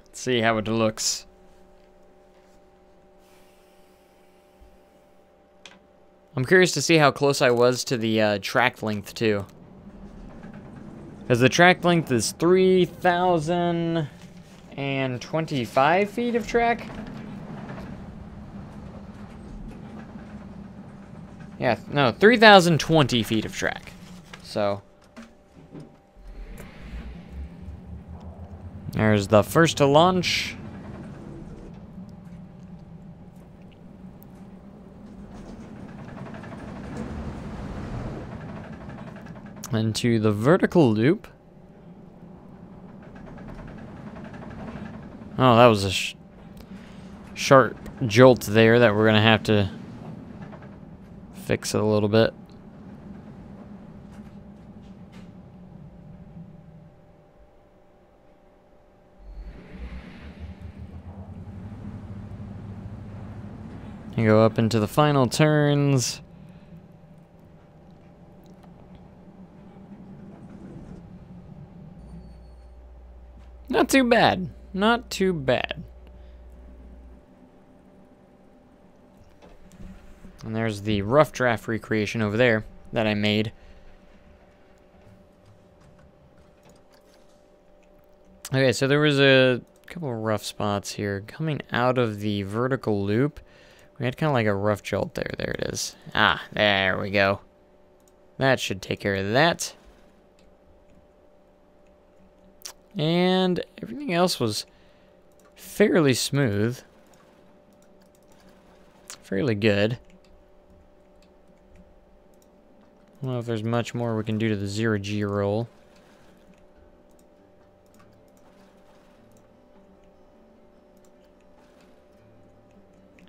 Let's see how it looks. I'm curious to see how close I was to the track length, too. Because the track length is 3,025 feet of track. Yeah, no, 3,020 feet of track. So, there's the first to launch. Into the vertical loop. Oh, that was a sharp jolt there that we're going to have to fix it a little bit. You go up into the final turns. Not too bad. Not too bad. And there's the rough draft recreation over there that I made. Okay, so there was a couple of rough spots here. Coming out of the vertical loop, we had kind of like a rough jolt there. There it is. Ah, there we go. That should take care of that. And everything else was fairly smooth. Fairly good. I don't know if there's much more we can do to the 0G roll.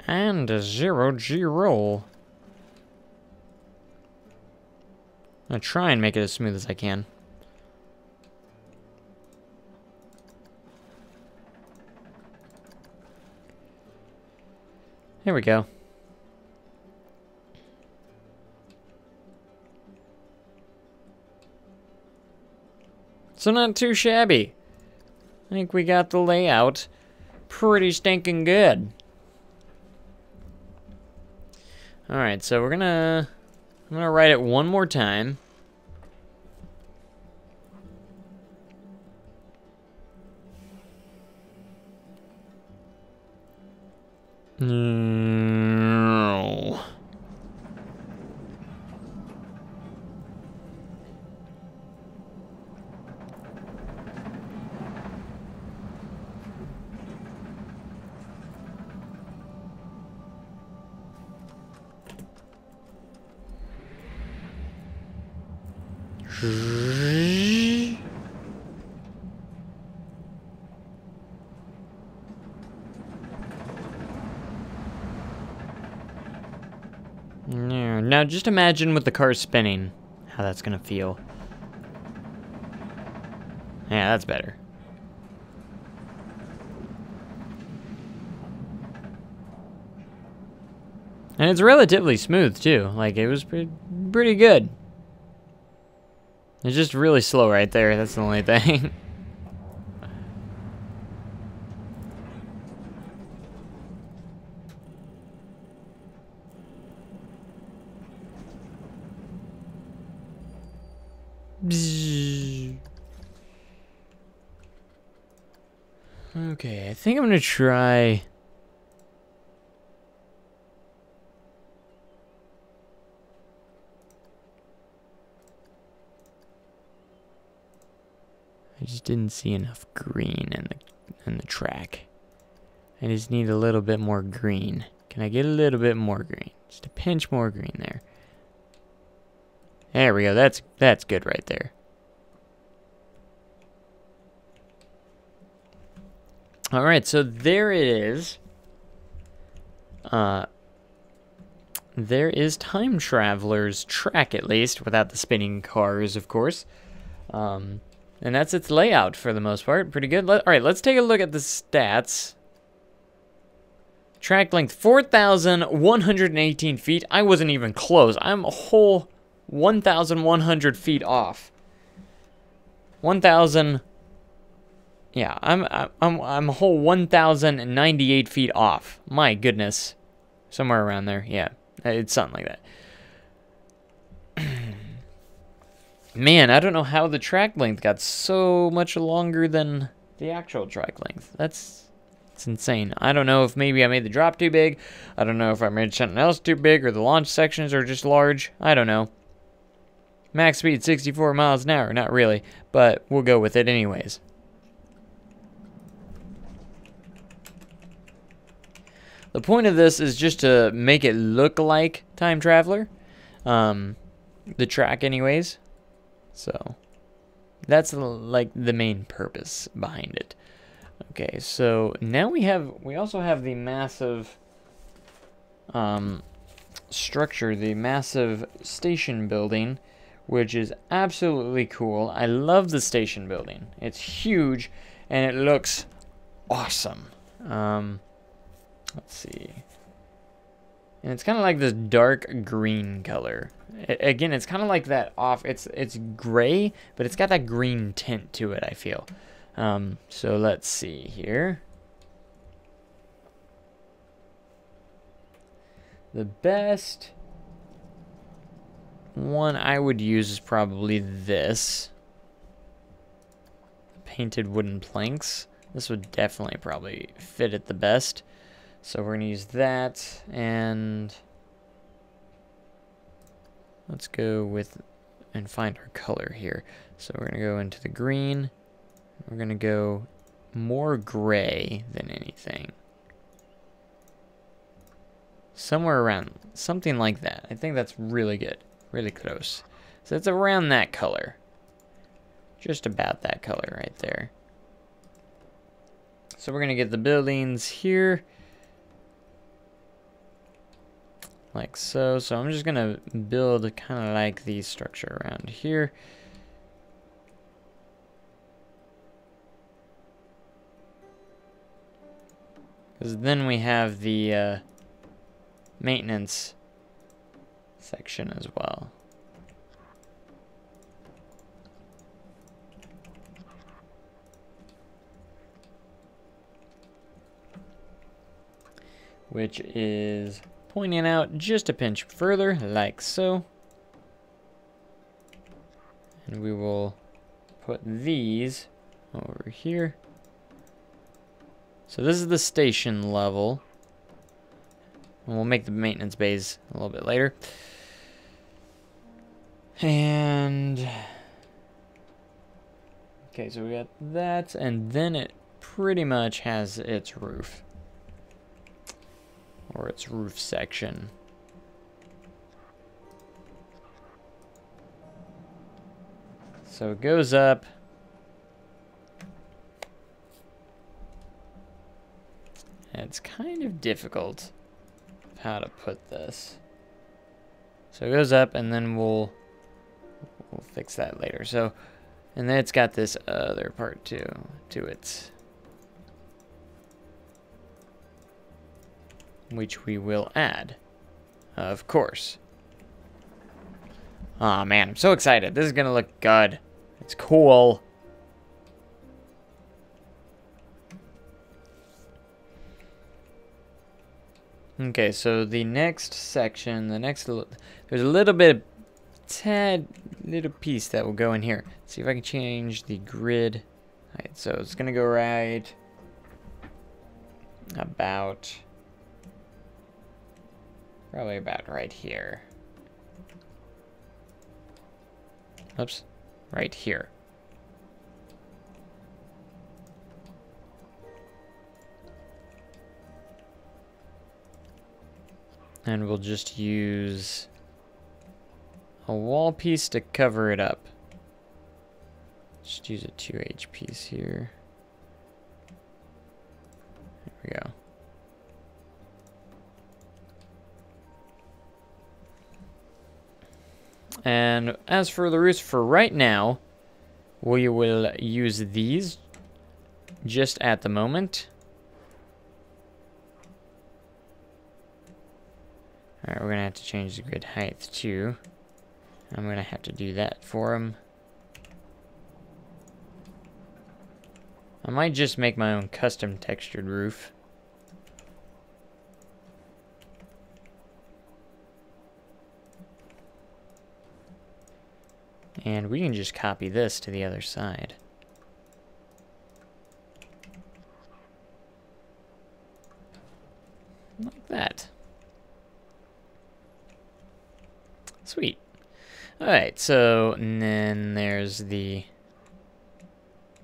And a 0G roll. I'm gonna try and make it as smooth as I can. There we go. So not too shabby. I think we got the layout pretty stinking good. Alright, so I'm gonna write it one more time. No. Now just imagine with the car spinning, how that's gonna feel. Yeah, that's better. And it's relatively smooth too. Like, it was pretty good. It's just really slow right there. That's the only thing. Okay, I think I'm gonna try. I just didn't see enough green in the track. I just need a little bit more green. Can I get a little bit more green? Just a pinch more green there. There we go. That's good right there. All right, so there it is. There is Time Traveler's track, at least, without the spinning cars, of course. And that's its layout for the most part. Pretty good. All right, let's take a look at the stats. Track length, 4,118 feet. I wasn't even close. I'm a whole 1,100 feet off. 1,000... Yeah, I'm a whole 1,098 feet off. My goodness. Somewhere around there. Yeah, it's something like that. Man, I don't know how the track length got so much longer than the actual track length. It's insane. I don't know if maybe I made the drop too big. I don't know if I made something else too big or the launch sections are just large. I don't know. Max speed 64 miles an hour. Not really, but we'll go with it anyways. The point of this is just to make it look like Time Traveler. The track anyways. So that's like the main purpose behind it. Okay, so now we also have the massive structure, the massive station building, which is absolutely cool. I love the station building. It's huge and it looks awesome. Let's see. And it's kind of like this dark green color. Again, it's kind of like that off. It's gray, but it's got that green tint to it, I feel. So let's see here. The best one I would use is probably this. Painted wooden planks. This would definitely probably fit it the best. So we're going to use that, and let's go with and find our color here. So we're going to go into the green. We're going to go more gray than anything. Somewhere around, something like that. I think that's really good, really close. So it's around that color. Just about that color right there. So we're going to get the buildings here. Like so. So I'm just gonna build kind of like the structure around here. Because then we have the maintenance section as well. Which is pointing out just a pinch further, like so. And we will put these over here. So this is the station level. And we'll make the maintenance bays a little bit later. And okay, so we got that, and then it pretty much has its roof. Or its roof section. So it goes up. And it's kind of difficult how to put this. So it goes up, and then we'll fix that later. So, and then it's got this other part too to it, which we will add, of course. Aw, man, I'm so excited. This is gonna look good. It's cool. Okay, so the next section, there's a little bit of tad little piece that will go in here. Let's see if I can change the grid. Alright, so it's gonna go right about, probably about right here. Oops, right here. And we'll just use a wall piece to cover it up. Just use a 2H piece here. There we go. And as for the roofs, for right now, we will use these just at the moment. Alright, we're going to have to change the grid height too. I'm going to have to do that for them. I might just make my own custom textured roof. And we can just copy this to the other side. Like that. Sweet. Alright, so and then there's the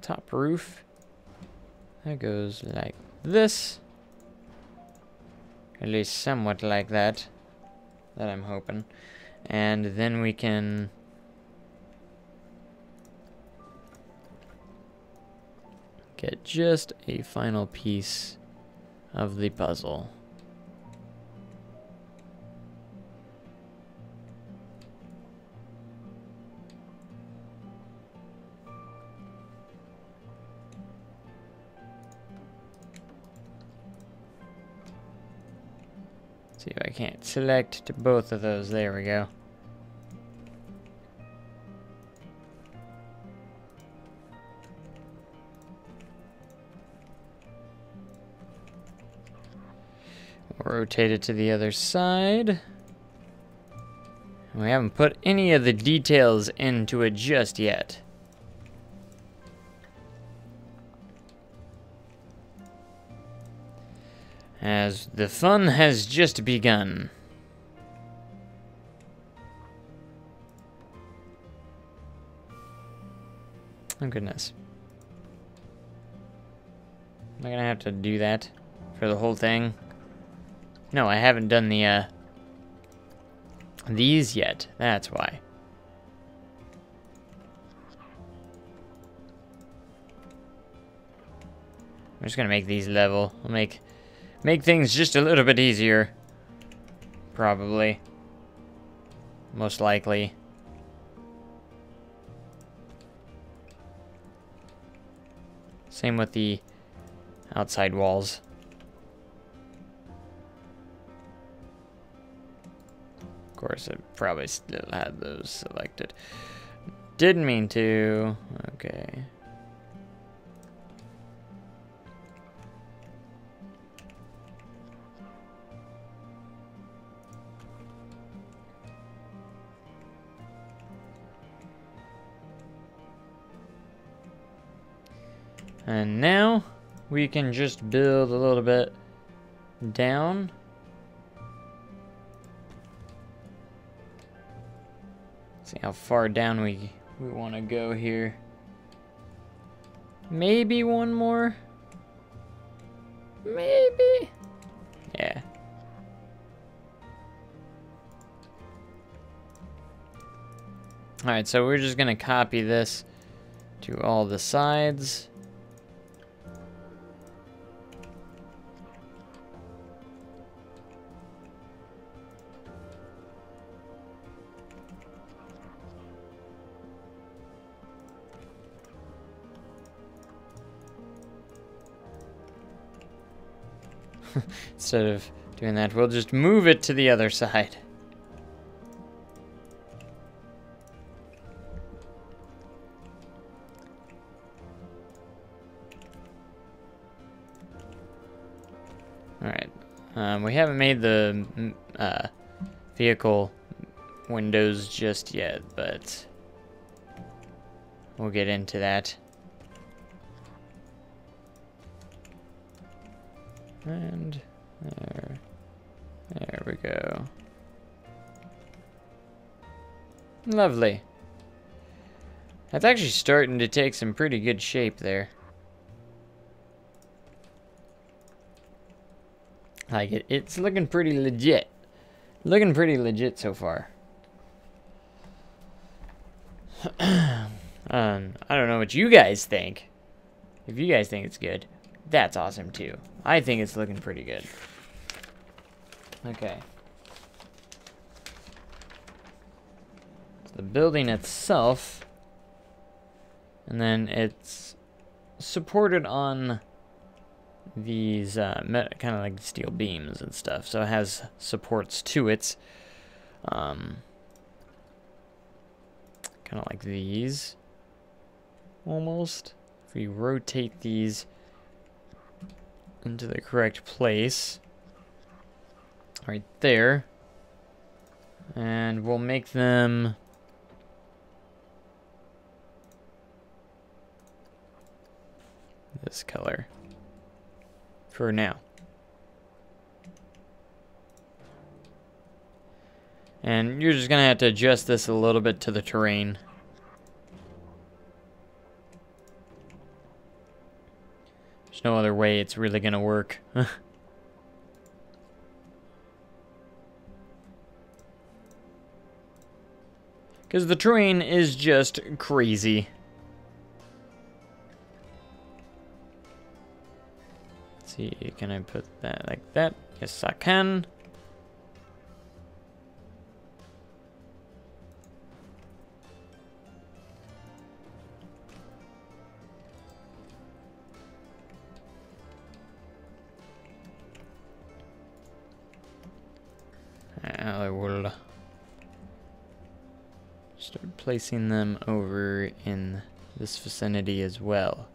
top roof. That goes like this. At least somewhat like that. That I'm hoping. And then we can get just a final piece of the puzzle. See if I can't select to both of those. There we go. We'll rotate it to the other side. We haven't put any of the details into it just yet. As the fun has just begun. Oh goodness. Am I gonna have to do that for the whole thing? No, I haven't done the these yet. That's why. I'm just gonna make these level. I'll make things just a little bit easier. Probably. Most likely. Same with the outside walls. Of course, I probably still had those selected. Didn't mean to. Okay. And now we can just build a little bit down. See how far down we want to go here. Maybe one more. Maybe. Yeah. Alright, so we're just gonna copy this to all the sides. Instead of doing that, we'll just move it to the other side. Alright. We haven't made the vehicle windows just yet, but we'll get into that. And there we go. Lovely. That's actually starting to take some pretty good shape there. Like it, it's looking pretty legit. Looking pretty legit so far. I don't know what you guys think. If you guys think it's good, that's awesome too. I think it's looking pretty good. Okay. So the building itself, and then it's supported on these kind of like steel beams and stuff, so it has supports to it, kind of like these almost. If we rotate these into the correct place right there, and we'll make them this color for now. And you're just gonna have to adjust this a little bit to the terrain. There's no other way it's really gonna work. Because the terrain is just crazy. Let's see, can I put that like that? Yes, I can. I will start placing them over in this vicinity as well.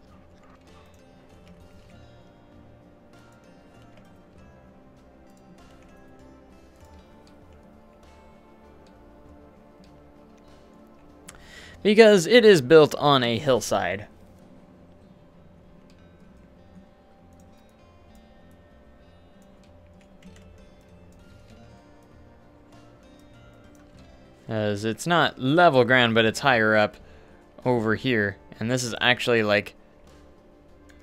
Because it is built on a hillside. As it's not level ground, but it's higher up over here. And this is actually like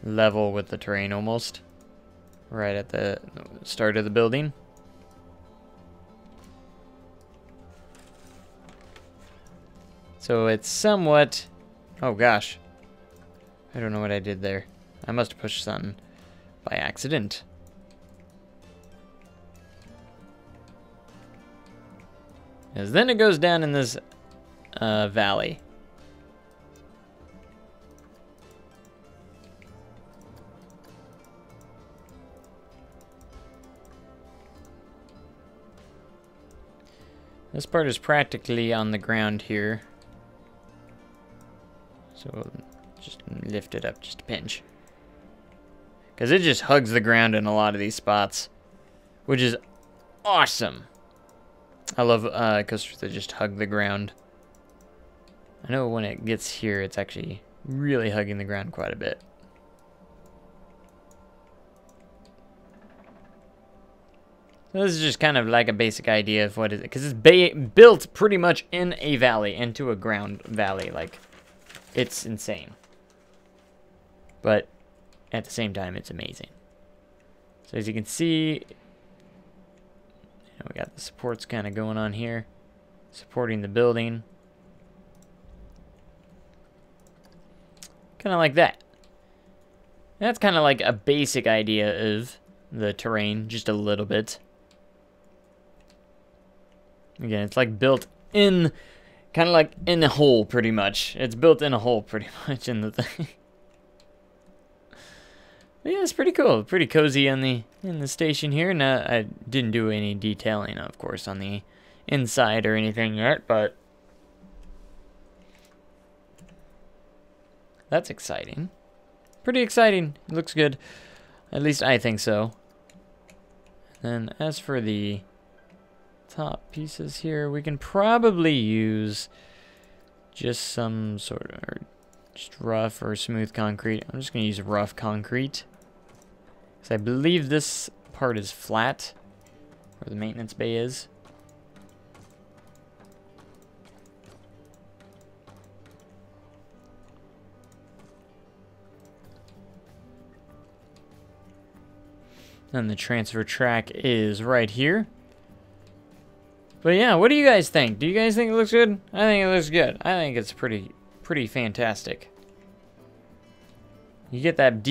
level with the terrain almost. Right at the start of the building. So it's somewhat... Oh gosh. I don't know what I did there. I must have pushed something by accident. Because then it goes down in this valley. This part is practically on the ground here. So we'll just lift it up just a pinch. Because it just hugs the ground in a lot of these spots. Which is awesome. I love coasters that just hug the ground. I know when it gets here, it's actually really hugging the ground quite a bit. So this is just kind of like a basic idea of what is it. Because it's built pretty much in a valley, into a ground valley. Like, it's insane. But at the same time, it's amazing. So as you can see... we got the supports kind of going on here, supporting the building. Kind of like that. That's kind of like a basic idea of the terrain, just a little bit. Again, it's like built in, kind of like in a hole, pretty much. It's built in a hole, pretty much, in the thing. But yeah, it's pretty cool. Pretty cozy in the station here. Now, I didn't do any detailing, of course, on the inside or anything yet, but that's exciting. Pretty exciting. It looks good. At least I think so. And as for the top pieces here, we can probably use just some sort of, or just rough or smooth concrete. I'm just going to use rough concrete. Because I believe this part is flat, where the maintenance bay is. And the transfer track is right here. But yeah, what do you guys think? Do you guys think it looks good? I think it looks good. I think it's pretty fantastic. You get that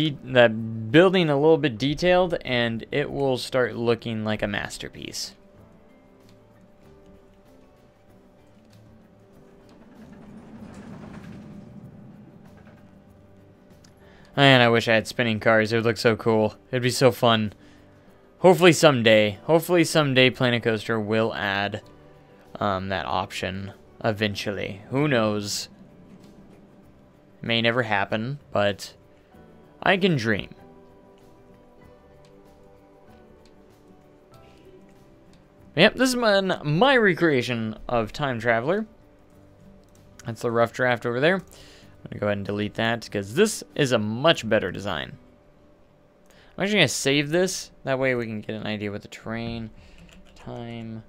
building a little bit detailed, and it will start looking like a masterpiece. Man, I wish I had spinning cars. It would look so cool. It'd be so fun. Hopefully someday Planet Coaster will add that option eventually. Who knows? May never happen, but I can dream. Yep, this is my recreation of Time Traveler. That's the rough draft over there. I'm going to go ahead and delete that because this is a much better design. I'm actually going to save this. That way we can get an idea with the terrain. Time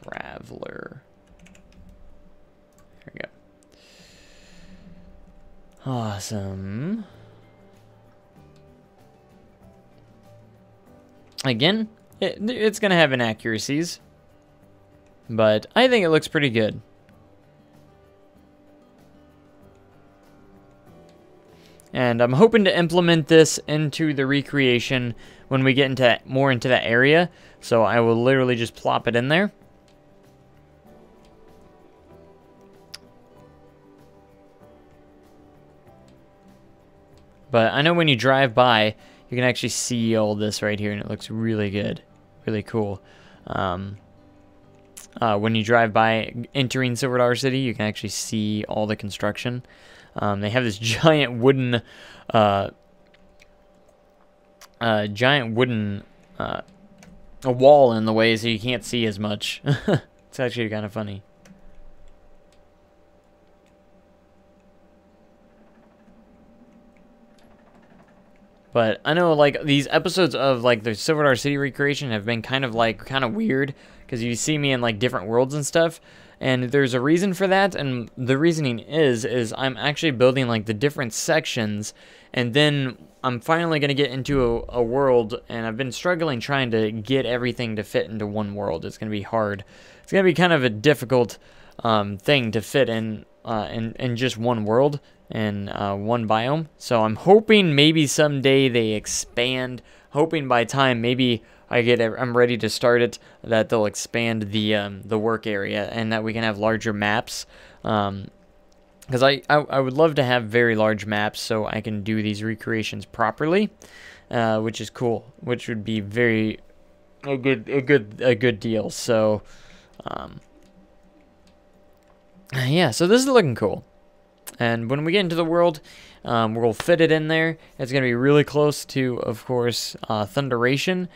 Traveler. There we go. Awesome. Again, it's going to have inaccuracies, but I think it looks pretty good. And I'm hoping to implement this into the recreation when we get more into that area. So I will literally just plop it in there. But I know when you drive by, you can actually see all this right here, and it looks really good. Really cool. When you drive by entering Silver Dollar City, you can actually see all the construction. They have this giant wooden, a wall in the way, so you can't see as much. It's actually kind of funny. But I know, like, these episodes of, like, the Silver Dollar City recreation have been kind of weird, because you see me in, like, different worlds and stuff, and there's a reason for that, and the reasoning is I'm actually building, like, the different sections, and then I'm finally going to get into a world, and I've been struggling trying to get everything to fit into one world. It's going to be hard. It's going to be kind of a difficult thing to fit in just one world and one biome. So I'm hoping maybe someday they expand. Hoping by time maybe I'm ready to start it, that they'll expand the work area and that we can have larger maps. Because I would love to have very large maps so I can do these recreations properly, which is cool. Which would be a good deal. So yeah, so this is looking cool. And when we get into the world, we'll fit it in there. It's going to be really close to, of course, Thunderation.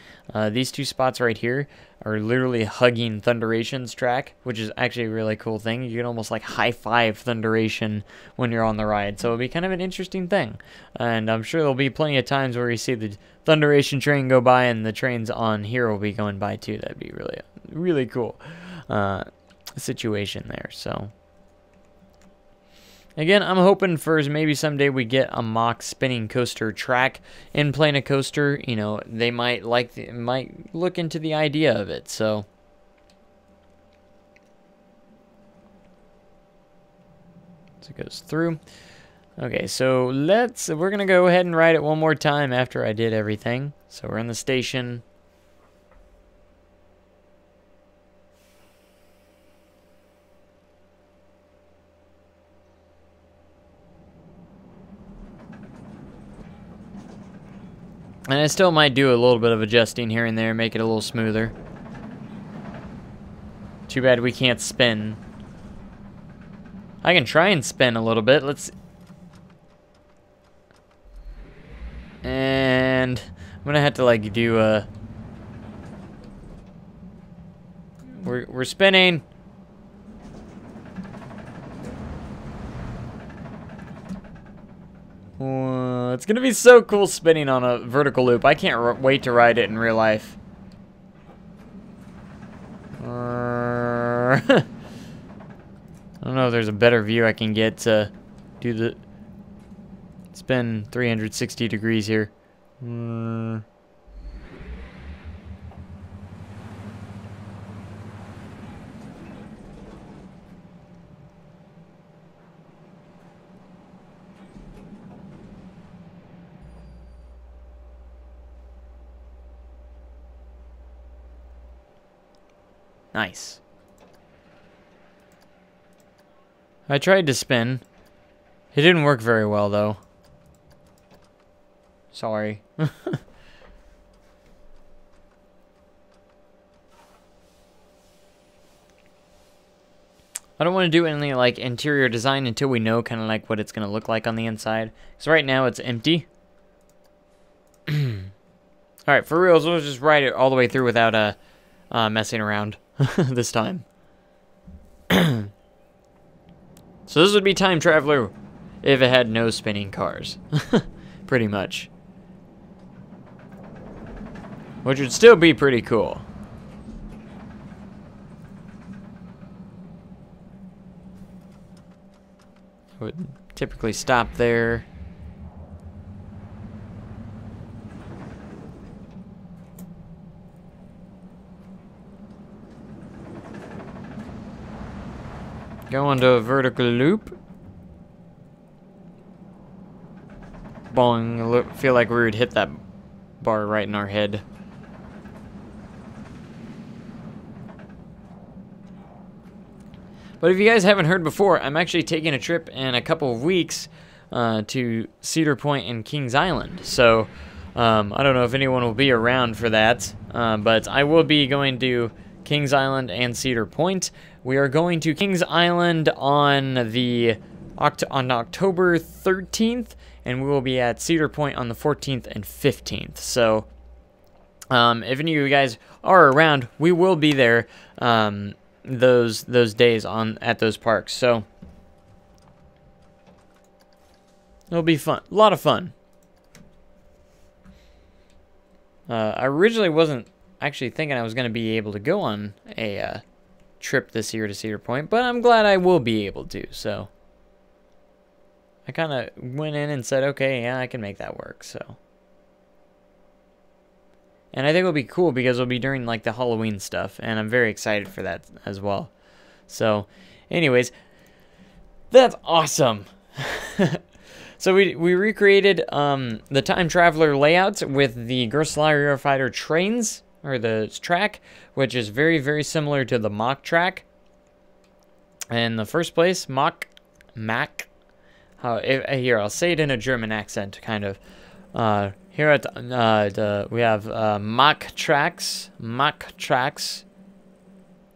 These two spots right here are literally hugging Thunderation's track, which is actually a really cool thing. You can almost like high-five Thunderation when you're on the ride. So it'll be kind of an interesting thing. And I'm sure there'll be plenty of times where you see the Thunderation train go by and the trains on here will be going by too. That'd be really cool situation there. So again, I'm hoping for maybe someday we get a mock spinning coaster track in Planet Coaster. You know, they might might look into the idea of it. So So it goes through. Okay, so we're gonna go ahead and ride it one more time after I did everything. So we're in the station. And I still might do a little bit of adjusting here and there, make it a little smoother. Too bad we can't spin. I can try and spin a little bit. Let's... And I'm gonna have to like do a... We're spinning. It's gonna be so cool spinning on a vertical loop. I can't wait to ride it in real life. I don't know if there's a better view I can get to do the spin 360 degrees here. Nice. I tried to spin. It didn't work very well, though. Sorry. I don't want to do any, like, interior design until we know kind of, like, what it's going to look like on the inside. So right now, it's empty. Alright, for reals, we'll just ride it all the way through without, messing around this time. So this would be Time Traveler if it had no spinning cars. Pretty much. Which would still be pretty cool. I would typically stop there. Go into a vertical loop. Boing. Feel like we would hit that bar right in our head. But if you guys haven't heard before, I'm actually taking a trip in a couple of weeks to Cedar Point and Kings Island. So I don't know if anyone will be around for that, but I will be going to Kings Island and Cedar Point. We are going to Kings Island on October 13th, and we will be at Cedar Point on the 14th and 15th. So if any of you guys are around, we will be there those days at those parks. So it'll be fun, a lot of fun. I originally wasn't actually thinking I was going to be able to go on a trip this year to Cedar Point, but I'm glad I will be able to. So I kind of went in and said, okay, yeah, I can make that work. So, and I think it'll be cool because it'll be during like the Halloween stuff, and I'm very excited for that as well. So anyways, that's awesome. So we recreated the Time Traveler layouts with the Gerstlauer Eurofighter trains, or the track, which is very, very similar to the Mach track. In the first place, Mach. Here, I'll say it in a German accent, kind of. Here at we have Mach tracks,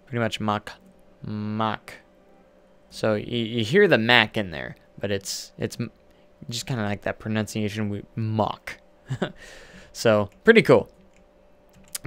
pretty much Mach. So you hear the Mac in there, but it's just kind of like that pronunciation, Mach. So pretty cool.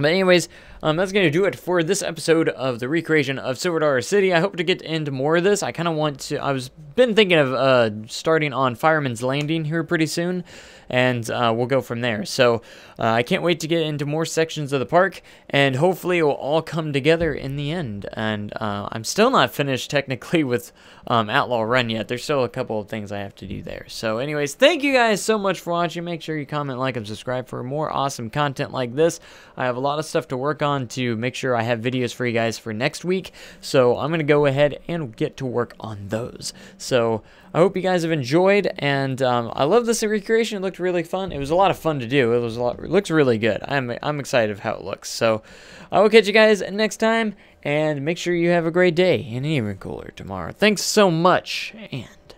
But anyways, that's going to do it for this episode of the recreation of Silver Dollar City. I hope to get into more of this. I kind of want to... been thinking of starting on Fireman's Landing here pretty soon, and we'll go from there. So I can't wait to get into more sections of the park, and hopefully it will all come together in the end. And I'm still not finished technically with Outlaw Run yet. There's still a couple of things I have to do there. So anyways, thank you guys so much for watching. Make sure you comment, like, and subscribe for more awesome content like this. I have a lot lot of stuff to work on to make sure I have videos for you guys for next week. So I'm going to go ahead and get to work on those. So I hope you guys have enjoyed, and I love this recreation. It looked really fun. It was a lot of fun to do. It looks really good. I'm excited of how it looks. So I will catch you guys next time, and make sure you have a great day and even cooler tomorrow. Thanks so much, and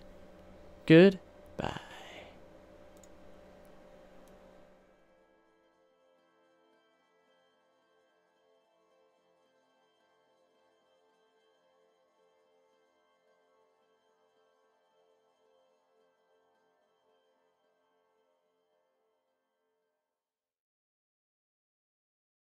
good